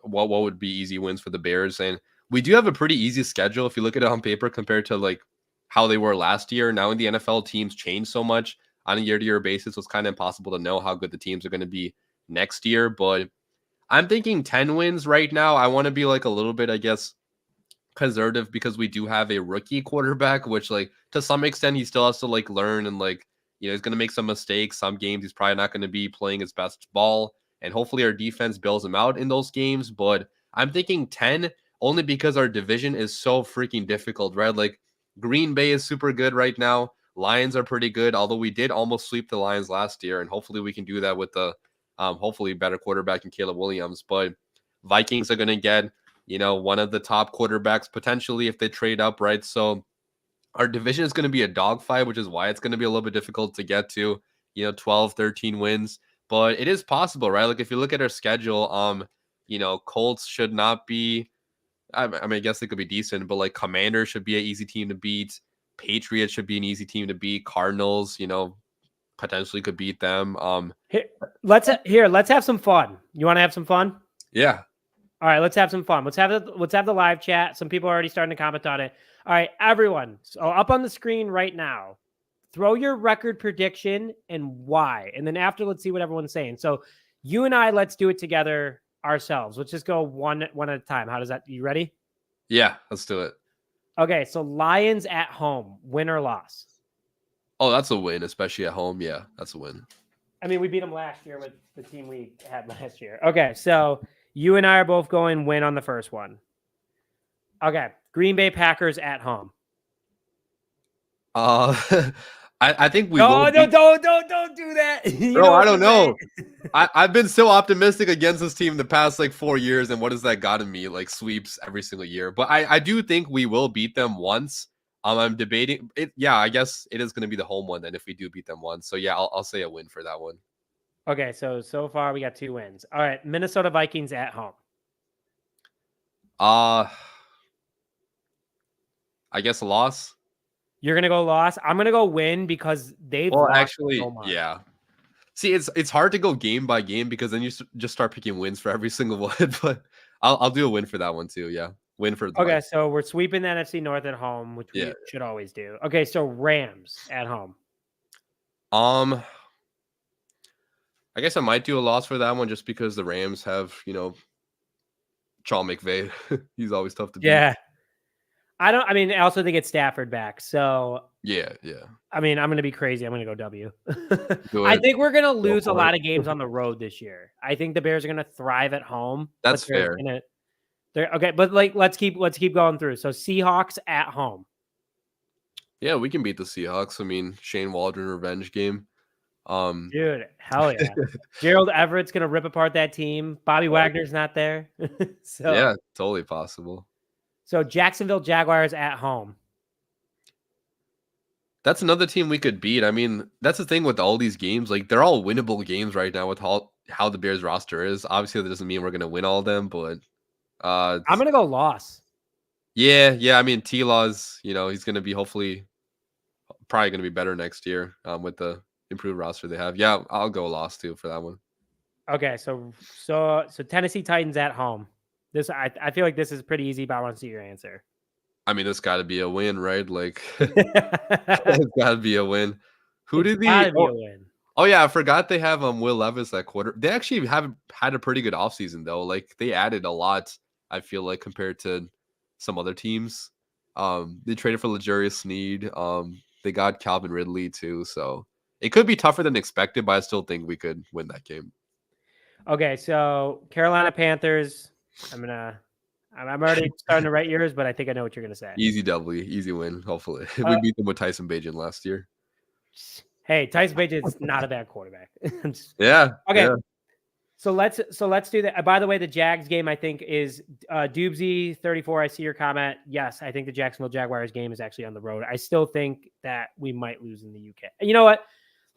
what would be easy wins for the Bears. And we do have a pretty easy schedule if you look at it on paper compared to like how they were last year. Now in the NFL, teams change so much on a year-to-year basis. So it's kind of impossible to know how good the teams are going to be next year, but I'm thinking 10 wins right now. I want to be like a little bit, I guess, conservative because we do have a rookie quarterback, which like to some extent he still has to like learn and like, he's going to make some mistakes. Some games he's probably not going to be playing his best ball, and hopefully our defense bails him out in those games. But I'm thinking 10 only because our division is so freaking difficult, right? Like Green Bay is super good right now. Lions are pretty good, although we did almost sweep the Lions last year, and hopefully we can do that with the hopefully better quarterback in Caleb Williams. But Vikings are going to get one of the top quarterbacks potentially if they trade up, right? So our division is going to be a dogfight, which is why it's going to be a little bit difficult to get to, 12, 13 wins. But it is possible, right? Like if you look at our schedule, Colts should not be, I mean, I guess they could be decent, but like Commanders should be an easy team to beat. Patriots should be an easy team to beat. Cardinals, potentially could beat them. Let's have some fun. You want to have some fun? Yeah. All right, let's have some fun. Let's have the live chat. Some people are already starting to comment on it. All right, everyone. So up on the screen right now, throw your record prediction and why. And then after, let's see what everyone's saying. So you and I, let's do it together ourselves. Let's just go one at a time. How does that? You ready? Yeah, let's do it. Okay, so Lions at home, win or loss? Oh, that's a win, especially at home. Yeah, that's a win. I mean, we beat them last year with the team we had last year. Okay, so you and I are both going win on the first one. Okay, Green Bay Packers at home. I think we. No, don't do that. Bro, I don't know. I've been so optimistic against this team the past like 4 years, and what has that gotten me? Like sweeps every single year. But I do think we will beat them once. I'm debating it. Yeah, I guess it is going to be the home one then if we do beat them once. So yeah, I'll say a win for that one. Okay, so far we got 2 wins. All right, Minnesota Vikings at home. I guess a loss. You're gonna go loss. I'm gonna go win because they've actually, so much. Yeah. See, it's hard to go game by game because then you just start picking wins for every single one. But I'll do a win for that one too. Yeah, win for. Okay, so we're sweeping the NFC North at home, which we should always do. Okay, so Rams at home. I guess I might do a loss for that one just because the Rams have Sean McVay. He's always tough to beat. Yeah. I also think it's Stafford back. So yeah. I mean, I'm going to be crazy. I'm going to go W. I think we're going to lose a lot of games on the road this year. I think the Bears are going to thrive at home. That's fair. Okay, but like let's keep going through. So Seahawks at home. Yeah, we can beat the Seahawks. I mean, Shane Waldron revenge game. Dude, hell yeah. Gerald Everett's going to rip apart that team. Bobby Wagner's not there. So yeah, totally possible. So Jacksonville Jaguars at home. That's another team we could beat. I mean, that's the thing with all these games. Like, they're all winnable games right now with how the Bears roster is. Obviously, that doesn't mean we're going to win all of them, but I'm going to go loss. Yeah. I mean, T-Law's, he's going to be probably going to be better next year with the improved roster they have. Yeah, I'll go loss too for that one. Okay, so Tennessee Titans at home. This I feel like this is pretty easy, but I want to see your answer. I mean, this got to be a win, right? Like, it's got to be a win. Who did the? Gotta be a win. Oh yeah, I forgot they have Will Levis at quarter. They actually have had a pretty good offseason though. Like they added a lot. I feel like compared to some other teams. They traded for L'Jarius Sneed. They got Calvin Ridley too, so it could be tougher than expected, but I still think we could win that game. Okay, so Carolina Panthers. I'm already starting to write yours, but I think I know what you're gonna say. Easy W, easy win. Hopefully, we beat them with Tyson Bagent last year. Hey, Tyson Bagent's not a bad quarterback. Yeah. Okay. Yeah. So let's do that. By the way, the Jags game I think is Doobsy 34. I see your comment. Yes, I think the Jacksonville Jaguars game is actually on the road. I still think that we might lose in the UK. You know what?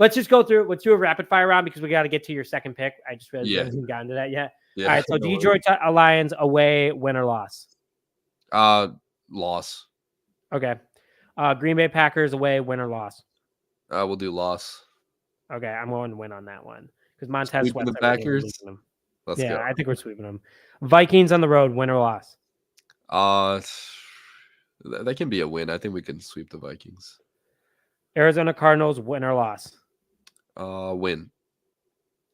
Let's just go through it. Let's do a rapid fire round because we got to get to your second pick. I just really haven't gotten to that yet. Yeah. All right. So Detroit Lions away, win or loss? Loss. Okay. Green Bay Packers away, win or loss? We'll do loss. Okay, I'm going to win on that one because Montez Sweeping the Packers. Let's go. I think we're sweeping them. Vikings on the road, win or loss? That can be a win. I think we can sweep the Vikings. Arizona Cardinals, win or loss? Win.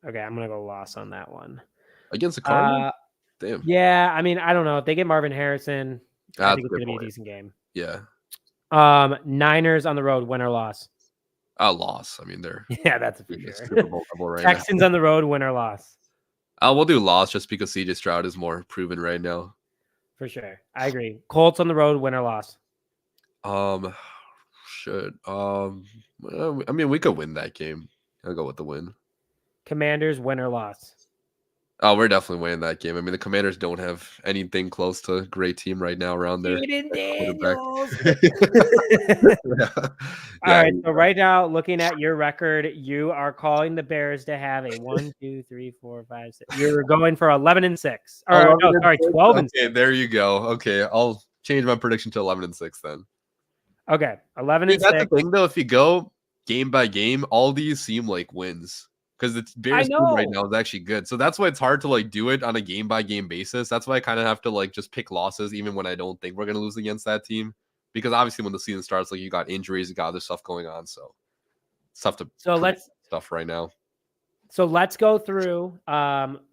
Okay, I'm gonna go loss on that one. Against the Cardinals? Damn. Yeah, I mean, I don't know. If they get Marvin Harrison, I That's think a it's good gonna be a point. decent game. Yeah. Niners on the road, win or loss? A loss. I mean, they're Yeah, that's for in the sure. Super Bowl level right now. Texans on the road, win or loss? We'll do loss just because CJ Stroud is more proven right now. For sure. I agree. Colts on the road, win or loss? Should I mean, we could win that game. I'll go with the win. Commanders, win or loss? Oh, we're definitely winning that game. I mean, the Commanders don't have anything close to a great team right now around there. Jaden Daniels. Yeah. All right. So right now, looking at your record, you are calling the Bears to have a 1, 2, 3, 4, 5, 6. You're going for 11-6. Or no, sorry, 12-6. Okay, there you go. Okay, I'll change my prediction to 11-6 then. Okay, 11-6. That's the thing, though. If you go game by game, all these seem like wins because the Bears team right now is actually good. So that's why it's hard to like do it on a game by game basis. That's why I kind of have to like just pick losses, even when I don't think we're gonna lose against that team. Because obviously, when the season starts, like you got injuries, you got other stuff going on, so it's tough to stuff right now. So let's go through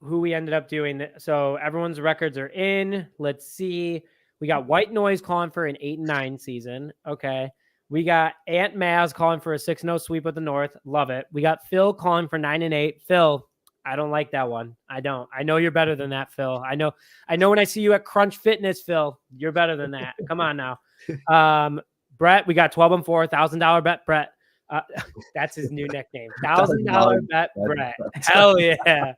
who we ended up doing. So everyone's records are in. Let's see. We got White Noise calling for an 8-9 season. Okay. We got Aunt Maz calling for a 6-0 sweep of the North. Love it. We got Phil calling for 9-8. Phil, I don't like that one. I don't. I know you're better than that, Phil. I know when I see you at Crunch Fitness, Phil, you're better than that. Come on now. Brett, we got 12-4, $1,000 bet, Brett. That's his new nickname. $1,000 bet, Brett. Hell yeah.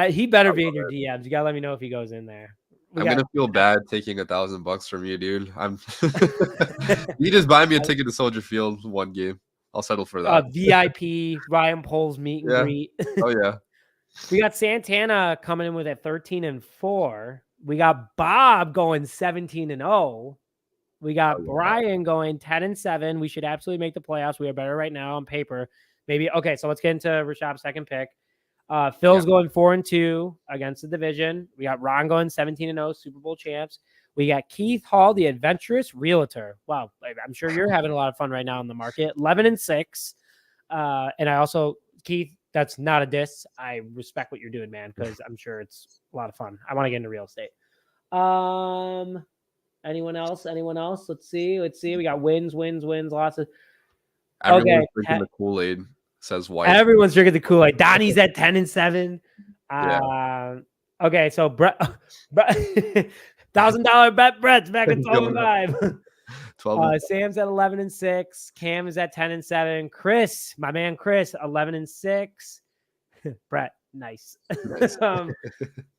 He better be in your DMs. You gotta let me know if he goes in there. I'm gonna feel bad taking $1,000 from you, dude. You just buy me a ticket to Soldier Field one game. I'll settle for that. VIP Ryan Poles meet and greet. Oh yeah. We got Santana coming in with a 13-4. We got Bob going 17-0. We got Brian going 10-7. We should absolutely make the playoffs. We are better right now on paper. Maybe okay. So let's get into Rishab's second pick. Phil's going 4-2 against the division. We got Ron going 17-0, Super Bowl champs. We got Keith Hall, the adventurous realtor. Wow, I'm sure you're having a lot of fun right now in the market. 11-6. And I also, Keith, that's not a diss. I respect what you're doing, man, because I'm sure it's a lot of fun. I want to get into real estate. Anyone else? Let's see. We got wins, losses. Everyone's drinking the Kool-Aid. Says white. Everyone's drinking the Kool-Aid. Donnie's at 10-7. Okay, so Brett, $1,000 bet. Brett's back at 12-5. Sam's at 11-6. Cam is at 10-7. Chris, my man Chris, 11-6. Brett, nice.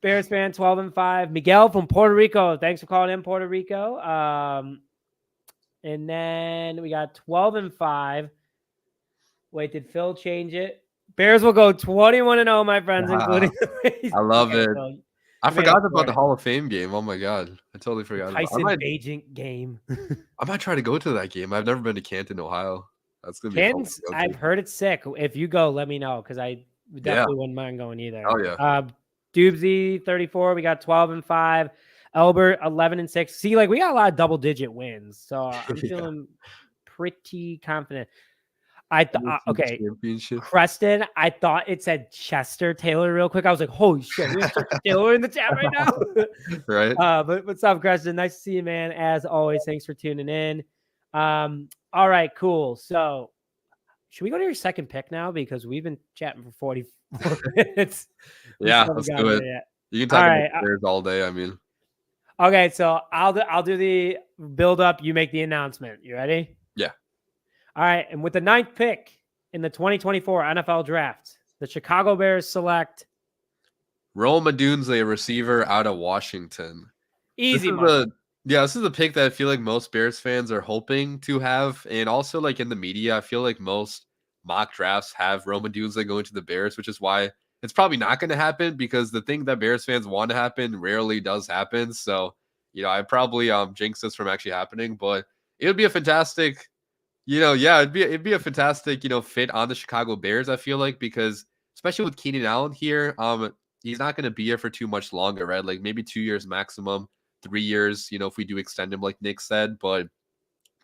Bears fan, 12-5. Miguel from Puerto Rico. Thanks for calling in, Puerto Rico. And then we got 12-5. Wait, did Phil change it? Bears will go 21-0, my friends, including. I love it. Phil, I forgot about the Hall of Fame game. Oh my god, I totally forgot. Tyson Bagent game. I might try to go to that game. I've never been to Canton, Ohio. That's gonna be. Canton's, I've heard it's sick. If you go, let me know because I definitely wouldn't mind going either. Oh yeah. Doobsy 34. We got 12-5. Albert 11-6. See, like we got a lot of double-digit wins, so I'm feeling pretty confident. I thought, okay, Preston, I thought it said Chester Taylor real quick. I was like, holy shit, we have Chester Taylor in the chat right now. Right. But what's up, Preston? Nice to see you, man. As always, thanks for tuning in. All right, cool. So should we go to your second pick now? Because we've been chatting for 44 minutes. Yeah, let's do it. You can talk about players all day. I mean. Okay, so I'll do the build up. You make the announcement. You ready? Yeah. All right, and with the 9th pick in the 2024 NFL Draft, the Chicago Bears select Rome Odunze, a receiver out of Washington. Easy. This is the pick that I feel like most Bears fans are hoping to have, and also like in the media, I feel like most mock drafts have Rome Odunze going to the Bears, which is why it's probably not going to happen because the thing that Bears fans want to happen rarely does happen. So, I probably jinxed this from actually happening, but it would be a fantastic. It'd be a fantastic, fit on the Chicago Bears, I feel like, because especially with Keenan Allen here, he's not going to be here for too much longer, right? Like maybe 2 years maximum, 3 years, if we do extend him, like Nick said. But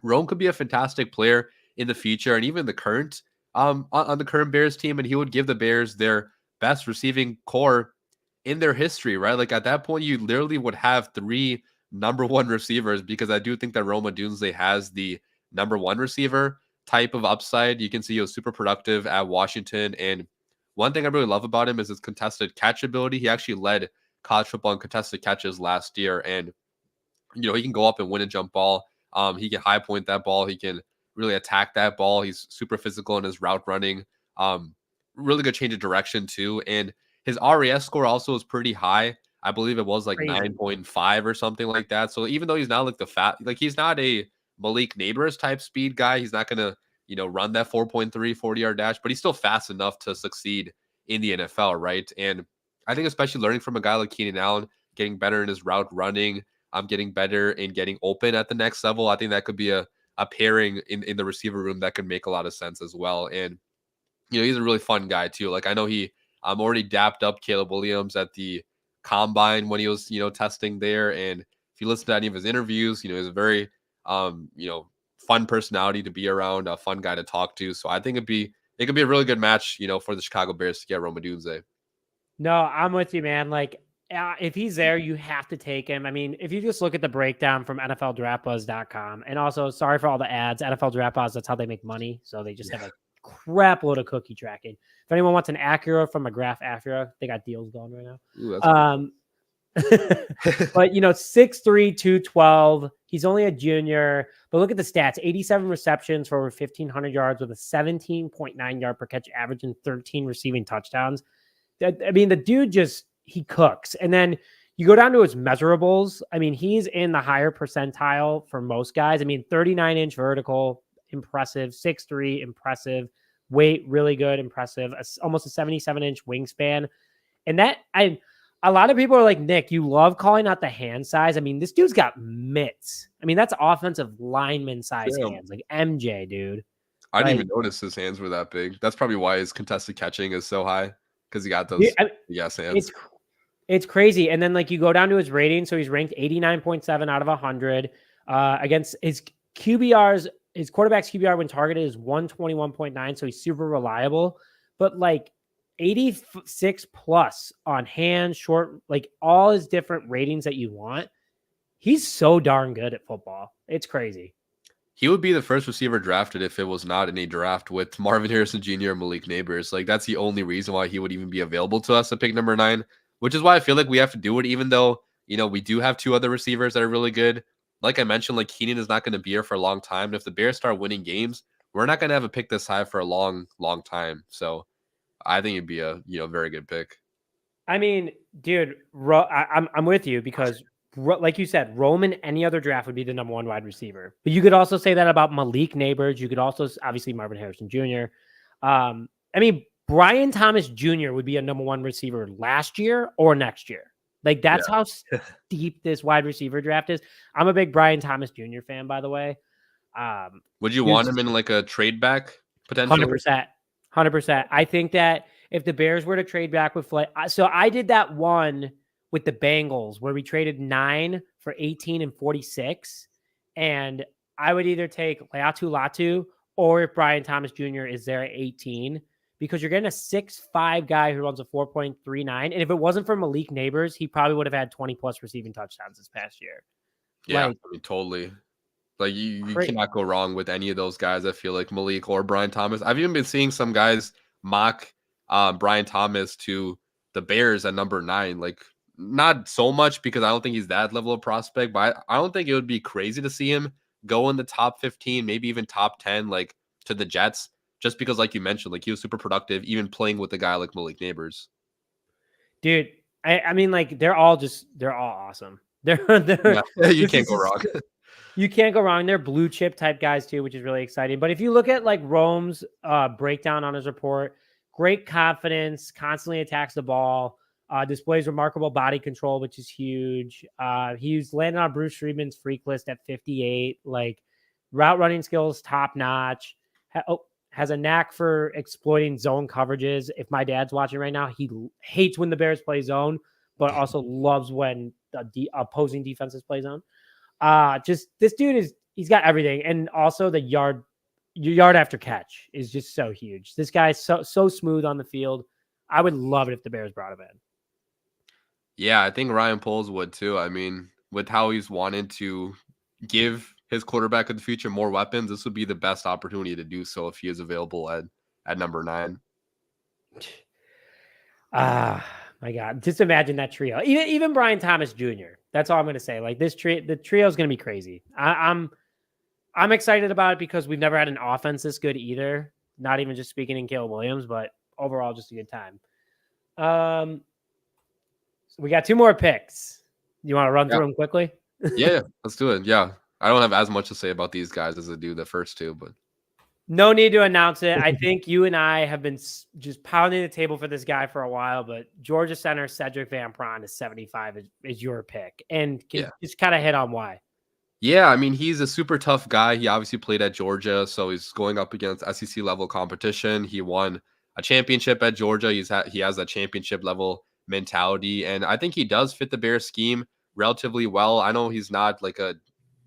Rome could be a fantastic player in the future and even the current on the current Bears team, and he would give the Bears their best receiving core in their history, right? Like at that point, you literally would have 3 number 1 receivers, because I do think that Rome Odunze has the number 1 receiver type of upside. You can see he was super productive at Washington, and one thing I really love about him is his contested catch ability. He actually led college football in contested catches last year, and he can go up and win a jump ball. He can high point that ball. He can really attack that ball. He's super physical in his route running. Really good change of direction too. And his RAS score also is pretty high. I believe it was like 9.5 or something like that. So even though he's not like he's not a Malik Neighbors type speed guy, he's not gonna, run that 4.3 40-yard dash, but he's still fast enough to succeed in the NFL, right? And I think especially learning from a guy like Keenan Allen, getting better in his route running, getting better in getting open at the next level. I think that could be a pairing in the receiver room that could make a lot of sense as well. And, he's a really fun guy too. Like I know he already dapped up Caleb Williams at the combine when he was, testing there. And if you listen to any of his interviews, he's a very, fun personality to be around, a fun guy to talk to. So I think it could be a really good match, for the Chicago Bears to get Rome Odunze. No, I'm with you, man. Like, if he's there, you have to take him. I mean, if you just look at the breakdown from NFLDraftBuzz.com, and also, sorry for all the ads, NFL Draft Buzz, that's how they make money. So they just have a crap load of cookie tracking. If anyone wants an Acura from a Graph Acura, they got deals going right now. Ooh, but 6'3", 212. He's only a junior, but look at the stats: 87 receptions for over 1,500 yards with a 17.9 yard per catch average and 13 receiving touchdowns. I mean, the dude he cooks. And then you go down to his measurables. I mean, he's in the higher percentile for most guys. I mean, 39-inch vertical, impressive. 6'3", impressive. Weight, really good, impressive. Almost a 77-inch wingspan. And a lot of people are like, Nick, you love calling out the hand size. I mean, this dude's got mitts. I mean, that's offensive lineman size hands, like MJ, dude. I didn't even notice his hands were that big. That's probably why his contested catching is so high, because he got those hands. It's crazy. And then like you go down to his rating. So he's ranked 89.7 out of 100 against his QBRs. His quarterback's QBR when targeted is 121.9. So he's super reliable, but like 86 plus on hand, short, like all his different ratings that you want. He's so darn good at football. It's crazy. He would be the first receiver drafted if it was not in a draft with Marvin Harrison Jr. and Malik Neighbors. Like that's the only reason why he would even be available to us at pick number 9, which is why I feel like we have to do it, even though, we do have 2 other receivers that are really good. Like I mentioned, like Keenan is not going to be here for a long time. And if the Bears start winning games, we're not going to have a pick this high for a long, long time. So I think it'd be a, very good pick. I mean, dude, I'm with you because like you said, Rome in any other draft would be the number 1 wide receiver. But you could also say that about Malik Neighbors. You could also, obviously, Marvin Harrison Jr. I mean, Brian Thomas Jr. would be a number 1 receiver last year or next year. Like, that's how deep this wide receiver draft is. I'm a big Brian Thomas Jr. fan, by the way. Would you want him in like a trade back potentially? 100%. I think that if the Bears were to trade back with so I did that one with the Bengals where we traded 9 for 18 and 46. And I would either take Latu Latu or if Brian Thomas Jr. is there at 18, because you're getting a 6'5" guy who runs a 4.39. And if it wasn't for Malik Neighbors, he probably would have had 20 plus receiving touchdowns this past year. Yeah, I mean, totally. Like you cannot go wrong with any of those guys. I feel like Malik or Brian Thomas. I've even been seeing some guys mock Brian Thomas to the Bears at number 9. Like not so much because I don't think he's that level of prospect, but I don't think it would be crazy to see him go in the top 15, maybe even top 10, like to the Jets, just because like you mentioned, like he was super productive, even playing with a guy like Malik Neighbors. Dude, I mean, like they're all awesome. You can't go wrong. You can't go wrong. They're blue chip type guys too, which is really exciting. But if you look at like Rome's breakdown on his report, great confidence, constantly attacks the ball, displays remarkable body control, which is huge. He's landed on Bruce Friedman's freak list at 58. Like route running skills, top notch. Has a knack for exploiting zone coverages. If my dad's watching right now, he hates when the Bears play zone, but also loves when the opposing defenses play zone. Just this dude he's got everything. And also the yard your yard after catch is just so huge. This guy's so smooth on the field. I would love it if the Bears brought him in. Yeah, I think Ryan Poles would too. I mean, with how he's wanted to give his quarterback of the future more weapons, this would be the best opportunity to do so if he is available at number 9. Ah, my God. Just imagine that trio. Even Brian Thomas Jr. That's all I'm going to say. Like the trio is going to be crazy. I'm excited about it because we've never had an offense this good either. Not even just speaking in Caleb Williams, but overall just a good time. So we got 2 more picks. You want to run through them quickly? Yeah, let's do it. Yeah. I don't have as much to say about these guys as I do the first 2, but no need to announce it. I think you and I have been just pounding the table for this guy for a while, but Georgia center Sedrick Van Pran is 75 is your pick. And just kind of hit on why. Yeah, I mean, he's a super tough guy. He obviously played at Georgia, so he's going up against SEC level competition. He won a championship at Georgia. He has that championship level mentality, and I think he does fit the Bears scheme relatively well. I know he's not like a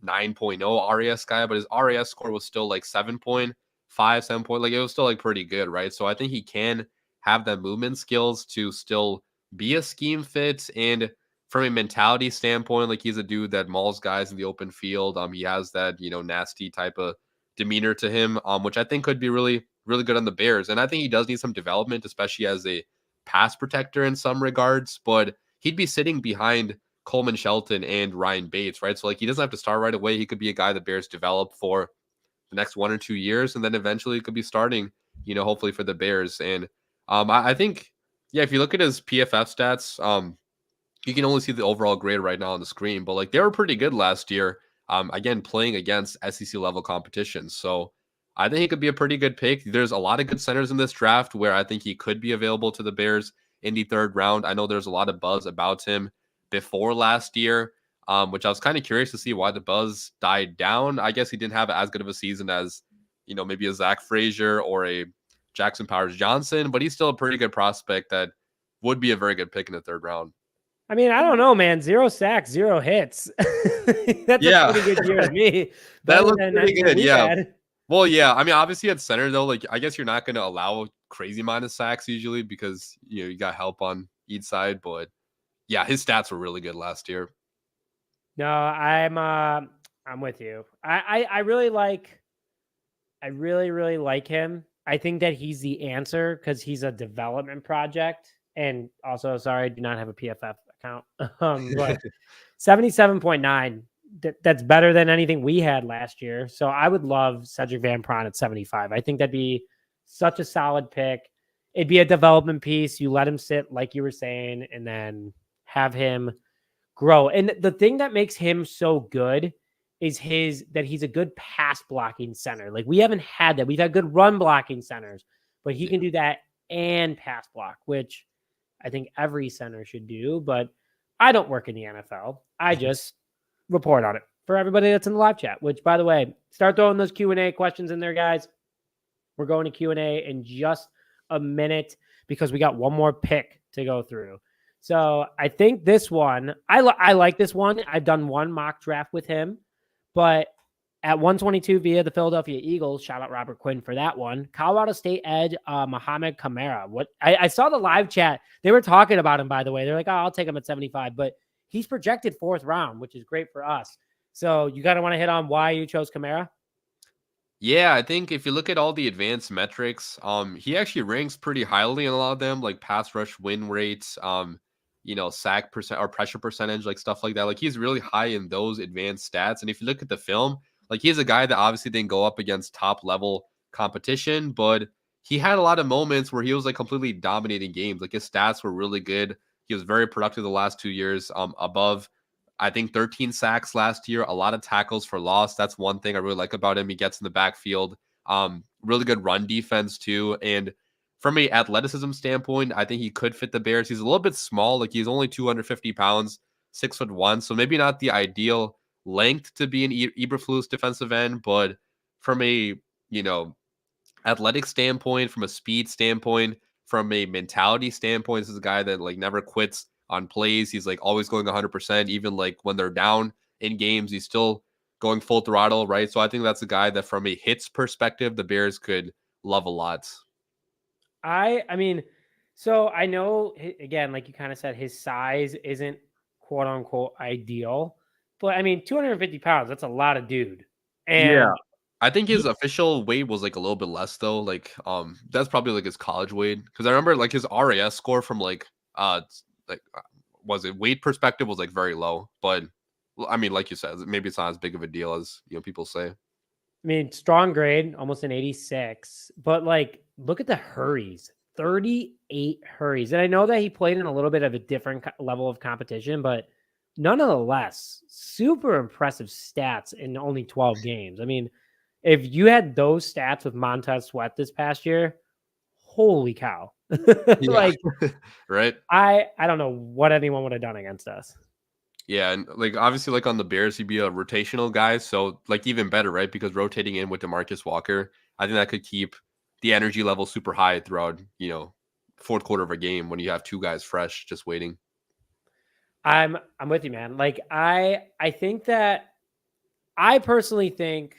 9.0 RAS guy, but his RAS score was still like 7.5, 7 point. Like it was still like pretty good, right? So I think he can have the movement skills to still be a scheme fit. And from a mentality standpoint, like he's a dude that mauls guys in the open field. He has that, nasty type of demeanor to him, which I think could be really, really good on the Bears. And I think he does need some development, especially as a pass protector in some regards, but he'd be sitting behind Coleman Shelton and Ryan Bates, right? So like he doesn't have to start right away. He could be a guy the Bears develop for the next 1 or 2 years, and then eventually he could be starting, hopefully for the Bears. And I think, yeah, if you look at his PFF stats, you can only see the overall grade right now on the screen, but like they were pretty good last year. Again, playing against SEC level competition. So I think he could be a pretty good pick. There's a lot of good centers in this draft where I think he could be available to the Bears in the 3rd round. I know there's a lot of buzz about him before last year, which I was kind of curious to see why the buzz died down. I guess he didn't have as good of a season as, maybe a Zach Frazier or a Jackson Powers Johnson, but he's still a pretty good prospect that would be a very good pick in the 3rd round. I mean, I don't know, man. 0 sacks, 0 hits. That's a pretty good year to me. That looks pretty good. Yeah. Had. Well, yeah. I mean, obviously at center though, like I guess you're not going to allow crazy amount of sacks usually because you got help on each side. But yeah, his stats were really good last year. No, I'm with you. I really like him. I think that he's the answer because he's a development project. And also, sorry, I do not have a PFF account. But 77.9, that's better than anything we had last year. So I would love Sedrick Van Pran at 75. I think that'd be such a solid pick. It'd be a development piece. You let him sit, like you were saying, and then have him grow. And the thing that makes him so good is that he's a good pass blocking center. Like we haven't had that. We've had good run blocking centers, but he can do that and pass block, which I think every center should do, but I don't work in the NFL. I just report on it for everybody that's in the live chat, which, by the way, start throwing those Q&A questions in there, guys. We're going to Q&A in just a minute because we got one more pick to go through. So I think this one, I like this one. I've done one mock draft with him, but at 122 via the Philadelphia Eagles, shout out Robert Quinn for that one. Colorado State edge, Mohamed Kamara. What I saw the live chat. They were talking about him, by the way. They're like, oh, I'll take him at 75, but he's projected 4th round, which is great for us. So you got to want to hit on why you chose Kamara? Yeah, I think if you look at all the advanced metrics, he actually ranks pretty highly in a lot of them, like pass rush win rates, sack percent or pressure percentage, like stuff like that. Like he's really high in those advanced stats. And if you look at the film, like he's a guy that obviously didn't go up against top level competition, but he had a lot of moments where he was like completely dominating games. Like his stats were really good. He was very productive the last 2 years, above, I think 13 sacks last year, a lot of tackles for loss. That's one thing I really like about him. He gets in the backfield, really good run defense too. And from a athleticism standpoint, I think he could fit the Bears. He's a little bit small. Like he's only 250 pounds, 6'1". So maybe not the ideal length to be an Eberflus defensive end, but from a, athletic standpoint, from a speed standpoint, from a mentality standpoint, this is a guy that like never quits on plays. He's like always going 100%, even like when they're down in games, he's still going full throttle, right? So I think that's a guy that from a hits perspective, the Bears could love a lot. I mean, so I know, again, like you kind of said, his size isn't quote unquote ideal, but I mean, 250 pounds, that's a lot of dude. Yeah. And I think his official weight was like a little bit less though. Like, that's probably like his college weight. Cause I remember like his RAS score from like, was it weight perspective was like very low, but I mean, like you said, maybe it's not as big of a deal as, people say. I mean, strong grade, almost an 86, but like, look at the hurries, 38 hurries. And I know that he played in a little bit of a different level of competition, but nonetheless, super impressive stats in only 12 games. I mean, if you had those stats with Montez Sweat this past year, holy cow. Yeah. Like, right. I don't know what anyone would have done against us. Yeah, and like obviously, like on the Bears, he'd be a rotational guy, so like even better, right? Because rotating in with DeMarcus Walker, I think that could keep the energy level super high throughout, fourth quarter of a game when you have two guys fresh just waiting. I'm with you, man. Like I think that I personally think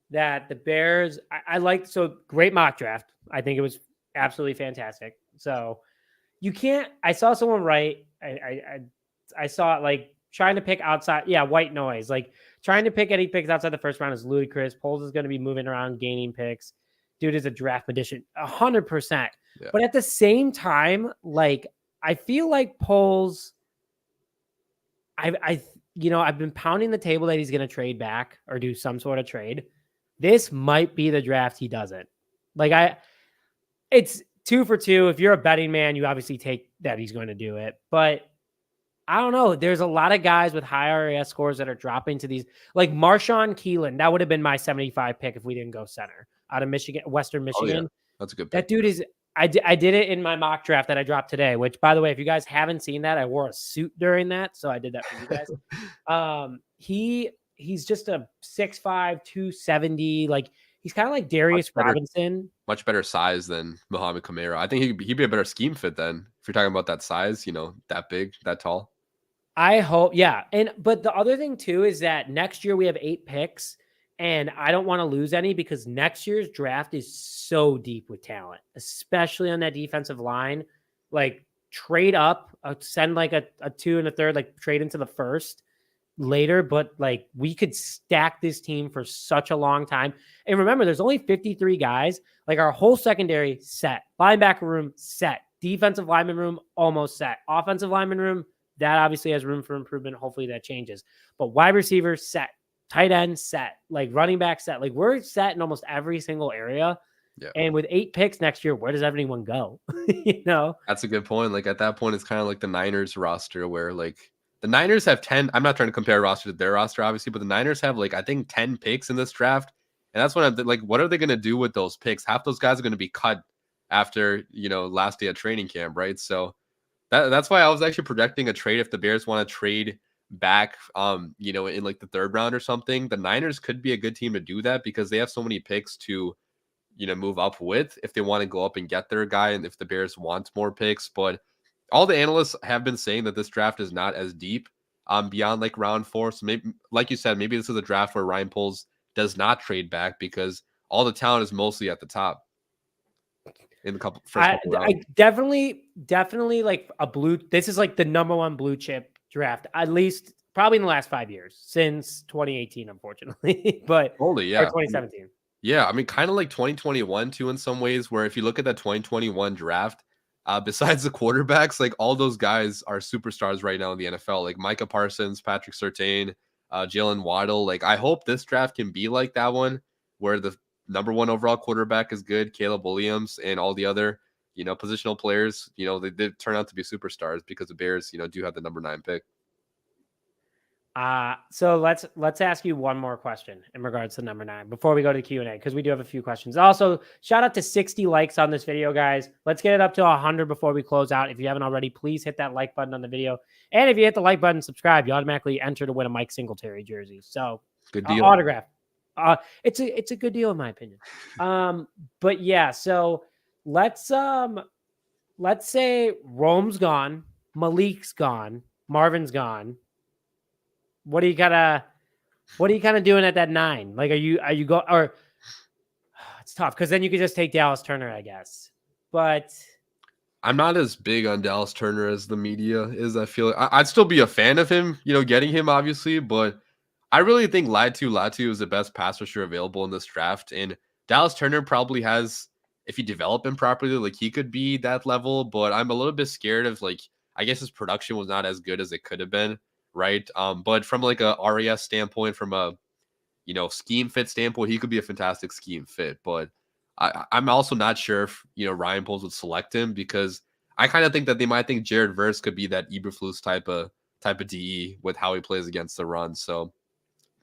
that the Bears, I like, so great mock draft. I think it was absolutely fantastic. So you can't, I saw someone write, I saw it like trying to pick outside. Yeah. White noise, like trying to pick any picks outside the first round is ludicrous. Poles is going to be moving around, gaining picks. Dude is a draft magician, 100%. Yeah. But at the same time, like, I feel like Poles, I've been pounding the table that he's going to trade back or do some sort of trade. This might be the draft he doesn't. Like it's 2 for 2. If you're a betting man, you obviously take that he's going to do it. But I don't know. There's a lot of guys with high RAS scores that are dropping to these, like Marshawn Keelan. That would have been my 75 pick if we didn't go center out of Michigan, Western Michigan. Oh, yeah. That's a good pick. That dude is. I did it in my mock draft that I dropped today. Which, by the way, if you guys haven't seen that, I wore a suit during that, so I did that for you guys. He's just a 6'5", 270. Like he's kind of like Darius Robinson. Much better size than Mohamed Kamara. I think he'd be a better scheme fit then. If you're talking about that size, that big, that tall. I hope, yeah. But the other thing too is that next year we have 8 picks, and I don't want to lose any because next year's draft is so deep with talent, especially on that defensive line. Like trade up, send like a 2 and a 3rd, like trade into the first later, but like we could stack this team for such a long time. And remember, there's only 53 guys. Like our whole secondary set, linebacker room set, defensive lineman room almost set, offensive lineman room that obviously has room for improvement. Hopefully that changes. But wide receiver set, tight end set, like running back set. Like we're set in almost every single area. Yeah. And with 8 picks next year, where does everyone go? That's a good point. Like at that point, it's kind of like the Niners roster where like the Niners have 10. I'm not trying to compare roster to their roster, obviously, but the Niners have like, I think 10 picks in this draft. And that's when I'm like, what are they going to do with those picks? Half those guys are going to be cut after, last day of training camp, right? So that's why I was actually projecting a trade if the Bears want to trade back, in like the 3rd round or something. The Niners could be a good team to do that because they have so many picks to, move up with if they want to go up and get their guy and if the Bears want more picks. But all the analysts have been saying that this draft is not as deep beyond like round 4. So maybe, like you said, maybe this is a draft where Ryan Poles does not trade back because all the talent is mostly at the top. In the first couple rounds. I definitely like a blue. This is like the number 1 blue chip draft, at least probably in the last 5 years since 2018, unfortunately. But holy yeah, 2017. Yeah, I mean, kind of like 2021 too in some ways. Where if you look at that 2021 draft, besides the quarterbacks, like all those guys are superstars right now in the NFL. Like Micah Parsons, Patrick Surtain, Jalen Waddle. Like I hope this draft can be like that one where the number 1 overall quarterback is good, Caleb Williams, and all the other, positional players, they did turn out to be superstars because the Bears, do have the number 9 pick. So let's ask you one more question in regards to number 9 before we go to Q&A, because we do have a few questions. Also, shout out to 60 likes on this video, guys. Let's get it up to 100 before we close out. If you haven't already, please hit that like button on the video. And if you hit the like button, subscribe, you automatically enter to win a Mike Singletary jersey. So good deal. Autograph. It's a good deal in my opinion. But yeah, so let's say Rome's gone, Malik's gone, Marvin's gone. What do you gotta What are you kind of doing at that 9? Like, are you going, or it's tough because then you could just take Dallas Turner, I guess. But I'm not as big on Dallas Turner as the media is. I feel I'd still be a fan of him, getting him obviously, but I really think Latu is the best pass rusher available in this draft, and Dallas Turner probably has, if you develop him properly, like he could be that level. But I'm a little bit scared of like I guess his production was not as good as it could have been, right? But from like a RES standpoint, from a scheme fit standpoint, he could be a fantastic scheme fit. But I'm also not sure if Ryan Poles would select him because I kind of think that they might think Jared Verse could be that Eberflus type of DE with how he plays against the run. So,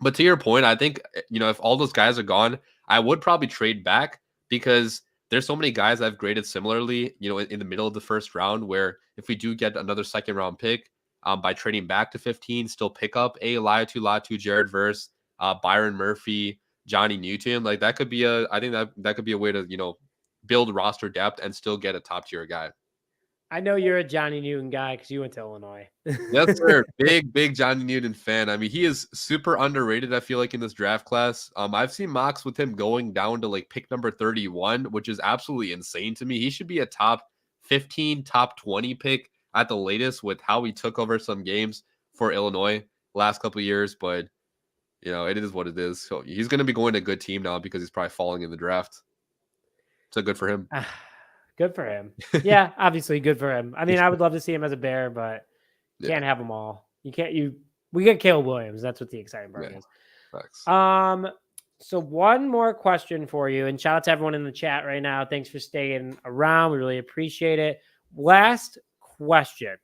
but to your point, I think if all those guys are gone, I would probably trade back because there's so many guys I've graded similarly, in the middle of the first round. Where if we do get another second round pick, by trading back to 15, still pick up a Latu, Jared Verse, Byron Murphy, Johnny Newton, like that could be I think that could be a way to, build roster depth and still get a top tier guy. I know you're a Johnny Newton guy because you went to Illinois. Yes, sir. Big Johnny Newton fan. I mean, he is super underrated, I feel like, in this draft class. I've seen mocks with him going down to like pick number 31, which is absolutely insane to me. He should be a top 15, top 20 pick at the latest with how he took over some games for Illinois last couple of years, but it is what it is. So he's going to be going to a good team now because he's probably falling in the draft. So good for him. Good for him. Yeah, obviously good for him. I mean, I would love to see him as a Bear, but can't have them all. You can't. We get Caleb Williams. That's what the exciting part is. Thanks. So one more question for you, and shout out to everyone in the chat right now. Thanks for staying around. We really appreciate it. Last question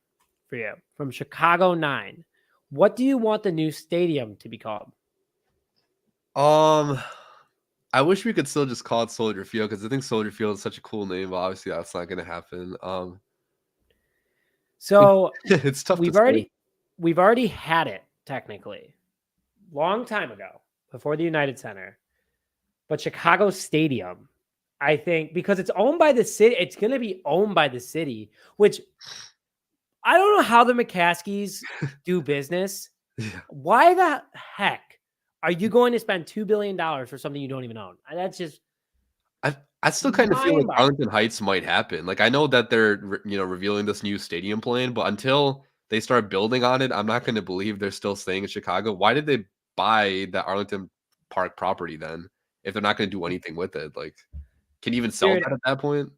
for you from Chicago 9. What do you want the new stadium to be called? I wish we could still just call it Soldier Field because I think Soldier Field is such a cool name, but obviously that's not going to happen. So it's tough. We've already had it technically, long time ago before the United Center, but Chicago Stadium, I think, because it's owned by the city, it's going to be owned by the city, which I don't know how the McCaskies do business. Yeah. Why the heck are you going to spend $2 billion for something you don't even own? That's just. I still kind of feel like Arlington Heights might happen. Like I know that they're revealing this new stadium plan, but until they start building on it, I'm not going to believe they're still staying in Chicago. Why did they buy the Arlington Park property then if they're not going to do anything with it? Like, can you even sell that at that point?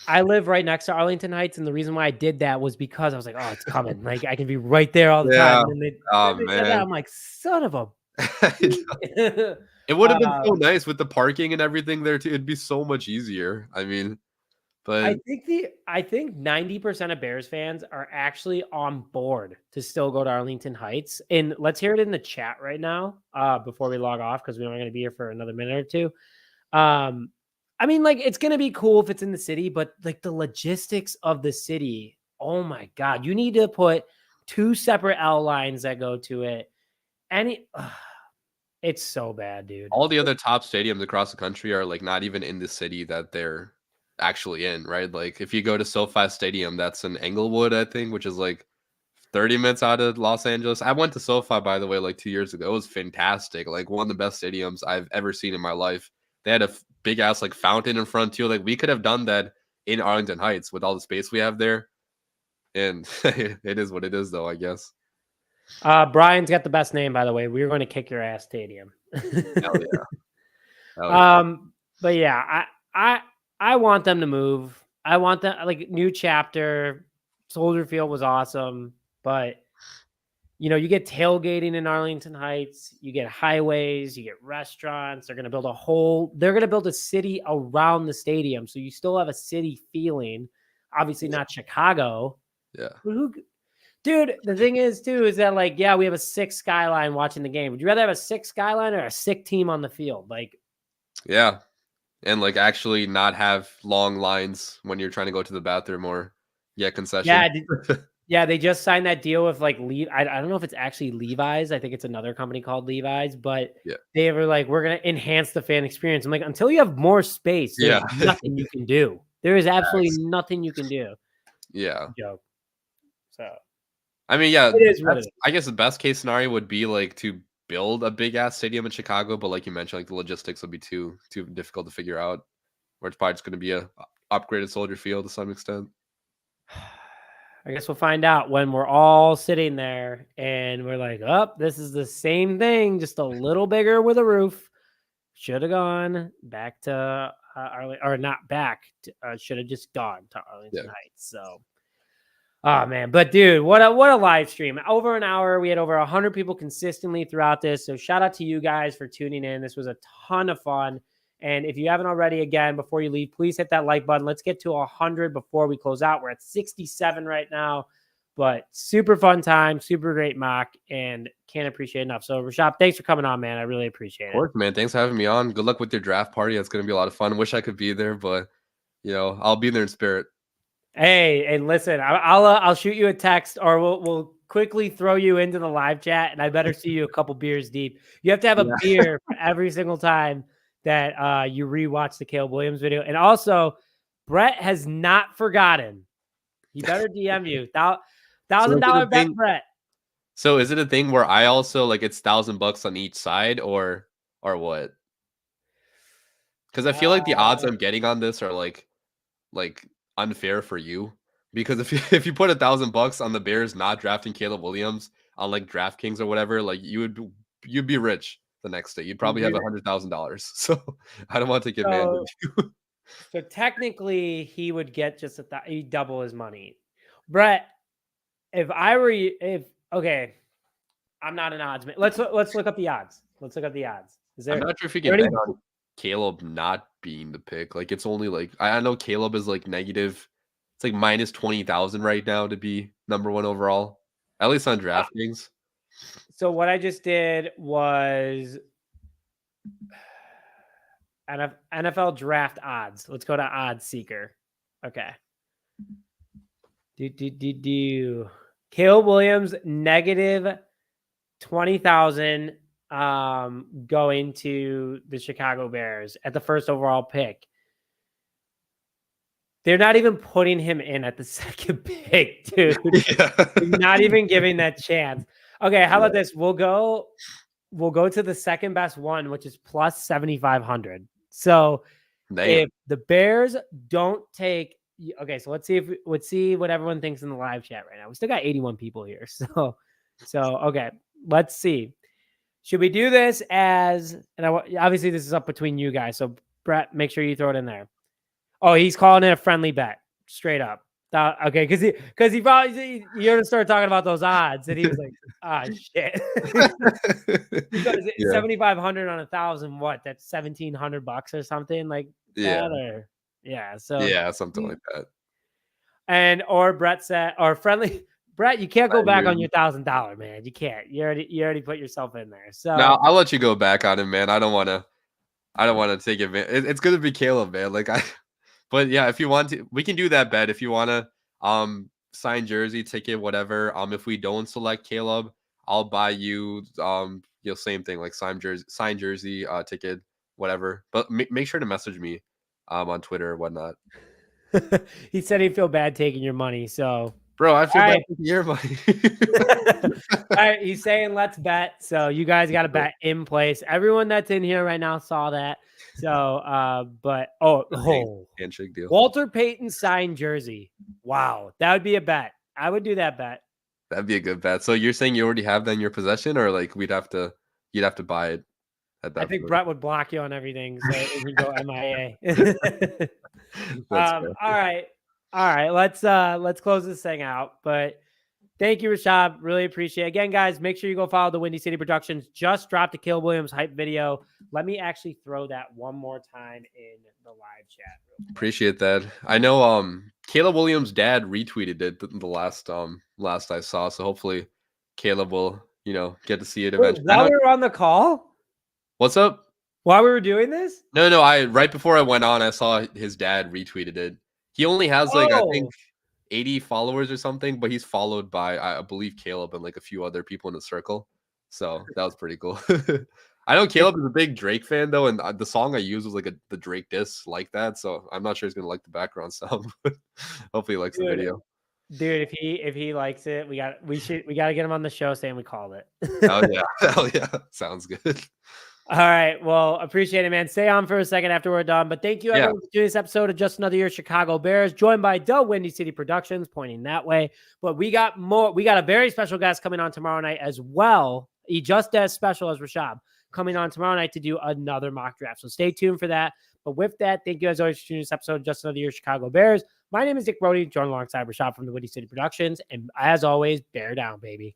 I live right next to Arlington Heights, and the reason why I did that was because I was like, "Oh, it's coming! Like I can be right there all the time." And they said that, I'm like, "Son of a." It would have been so nice with the parking and everything there too. It'd be so much easier. I mean, but I think 90% of Bears fans are actually on board to still go to Arlington Heights. And let's hear it in the chat right now, before we log off, because we're not going to be here for another minute or two. I mean, like, it's going to be cool if it's in the city, but like the logistics of the city, oh my God, you need to put 2 separate L lines that go to it. It's so bad, dude. All the other top stadiums across the country are like not even in the city that they're actually in, right? Like if you go to SoFi Stadium, that's in Englewood, I think, which is like 30 minutes out of Los Angeles. I went to SoFi, by the way, like 2 years ago. It was fantastic. Like one of the best stadiums I've ever seen in my life. They had a big ass like fountain in front too. Like we could have done that in Arlington Heights with all the space we have there. And it is what it is, though, I guess. Brian's got the best name, by the way. We're going to kick your ass stadium. Hell yeah. Hell yeah. But yeah, I want them to move. I want that, like, new chapter. Soldier Field was awesome, but you get tailgating in Arlington Heights, you get highways, you get restaurants. They're going to build a city around the stadium. So you still have a city feeling, obviously not Chicago. Yeah. Dude, the thing is too, is that like, yeah, we have a sick skyline watching the game. Would you rather have a sick skyline or a sick team on the field? Like, yeah. And like actually not have long lines when you're trying to go to the bathroom or get concessions. Yeah, they just signed that deal with like I don't know if it's actually Levi's. I think it's another company called Levi's, but they were like, we're gonna enhance the fan experience. I'm like, until you have more space, there's nothing you can do. There is absolutely nothing you can do. Yeah. So I mean, yeah, it is what it is. I guess the best case scenario would be like to build a big ass stadium in Chicago, but like you mentioned, like the logistics will be too difficult to figure out. Where it's probably just going to be a upgraded Soldier Field to some extent. I guess we'll find out when we're all sitting there and we're like, oh, this is the same thing, just a little bigger with a roof. Should have gone back to Arlington, or not back. Should have just gone to Arlington Heights. So, oh man, but dude, what a live stream! Over an hour. We had over 100 people consistently throughout this. So shout out to you guys for tuning in. This was a ton of fun. And if you haven't already, again, before you leave, please hit that like button. Let's get to 100 before we close out. We're at 67 right now. But super fun time, super great mock, and can't appreciate enough. So, Rishab, thanks for coming on, man. I really appreciate it. Of course, man. Thanks for having me on. Good luck with your draft party. It's going to be a lot of fun. Wish I could be there, but, I'll be there in spirit. Hey, and listen, I'll shoot you a text, or we'll quickly throw you into the live chat, and I better see you a couple beers deep. You have to have a beer for every single time that you rewatch the Caleb Williams video. And also, Brett has not forgotten. He better DM you. $1,000 bet, Brett. So is it a thing where I also like it's $1,000 on each side, or what? Because I feel like the odds I'm getting on this are like unfair for you. Because if you put $1,000 on the Bears not drafting Caleb Williams on like DraftKings or whatever, like you'd be rich the next day. You'd probably have $100,000. So I don't want to take advantage of you. So technically, he would get just he'd double his money. Brett, if I were you, okay, I'm not an odds man. Let's look up the odds. Let's look up the odds. I'm not sure if you can bet on Caleb not being the pick. Like it's only like I know Caleb is like negative. It's like minus 20,000 right now to be number 1 overall, at least on DraftKings. So what I just did was NFL draft odds. Let's go to Odds Seeker. Okay. Caleb Williams negative 20,000 going to the Chicago Bears at the first overall pick. They're not even putting him in at the second pick, dude. Not even giving that chance. Okay, how about this? We'll go to the second best one, which is plus 7,500. So if the Bears don't take, okay, so let's see what everyone thinks in the live chat right now. We still got 81 people here. So okay, let's see. Should we do this as, and obviously this is up between you guys. So Brett, make sure you throw it in there. Oh, he's calling it a friendly bet, straight up. Okay, because he probably you're gonna start talking about those odds, and he was like, shit. 7,500 on 1,000. What? That's $1,700 or something like that. Or so something like that. And or Brett said, or friendly Brett, you can't go back on your $1,000, man. You can't. You already put yourself in there. So no, I'll let you go back on him, man. I don't want to take advantage. It's gonna be Caleb, man. But yeah, if you want to, we can do that bet. If you want to sign jersey, ticket, whatever. If we don't select Caleb, I'll buy you same thing, like sign jersey, ticket, whatever. But make sure to message me on Twitter or whatnot. He said he'd feel bad taking your money, so bro, I feel bad taking your money. All right, he's saying let's bet. So you guys got a bet in place. Everyone that's in here right now saw that. So, but handshake deal. Walter Payton signed jersey. Wow, that would be a bet. I would do that bet. That'd be a good bet. So you're saying you already have that in your possession, or like you'd have to buy it at that I think point? Brett would block you on everything, so it would go MIA. All right. Let's close this thing out. But thank you, Rishab. Really appreciate it. Again, guys, make sure you go follow the Windy City Productions. Just dropped a Caleb Williams hype video. Let me actually throw that one more time in the live chat. Appreciate that. I know Caleb Williams' dad retweeted it the last I saw. So hopefully Caleb will, get to see it eventually. While we were on the call? What's up? While we were doing this? No, right before I went on, I saw his dad retweeted it. He only has I think 80 followers or something, but he's followed by, I believe, Caleb and like a few other people in the circle. So that was pretty cool. I know Caleb is a big Drake fan though, and the song I used was like the Drake diss like that. So I'm not sure he's gonna like the background sound, but hopefully he likes the video. Dude, if he likes it, we got to get him on the show saying we called it. Oh yeah. Hell yeah. Sounds good. All right. Well, appreciate it, man. Stay on for a second after we're done. But thank you, Yeah. everyone, for doing this episode of Just Another Year Chicago Bears, joined by the Windy City Productions, pointing that way. But we got more. We got a very special guest coming on tomorrow night as well. He just as special as Rishab coming on tomorrow night to do another mock draft. So stay tuned for that. But with that, thank you as always for tuning this episode of Just Another Year Chicago Bears. My name is Dick Brody, joined alongside Rishab from the Windy City Productions. And as always, bear down, baby.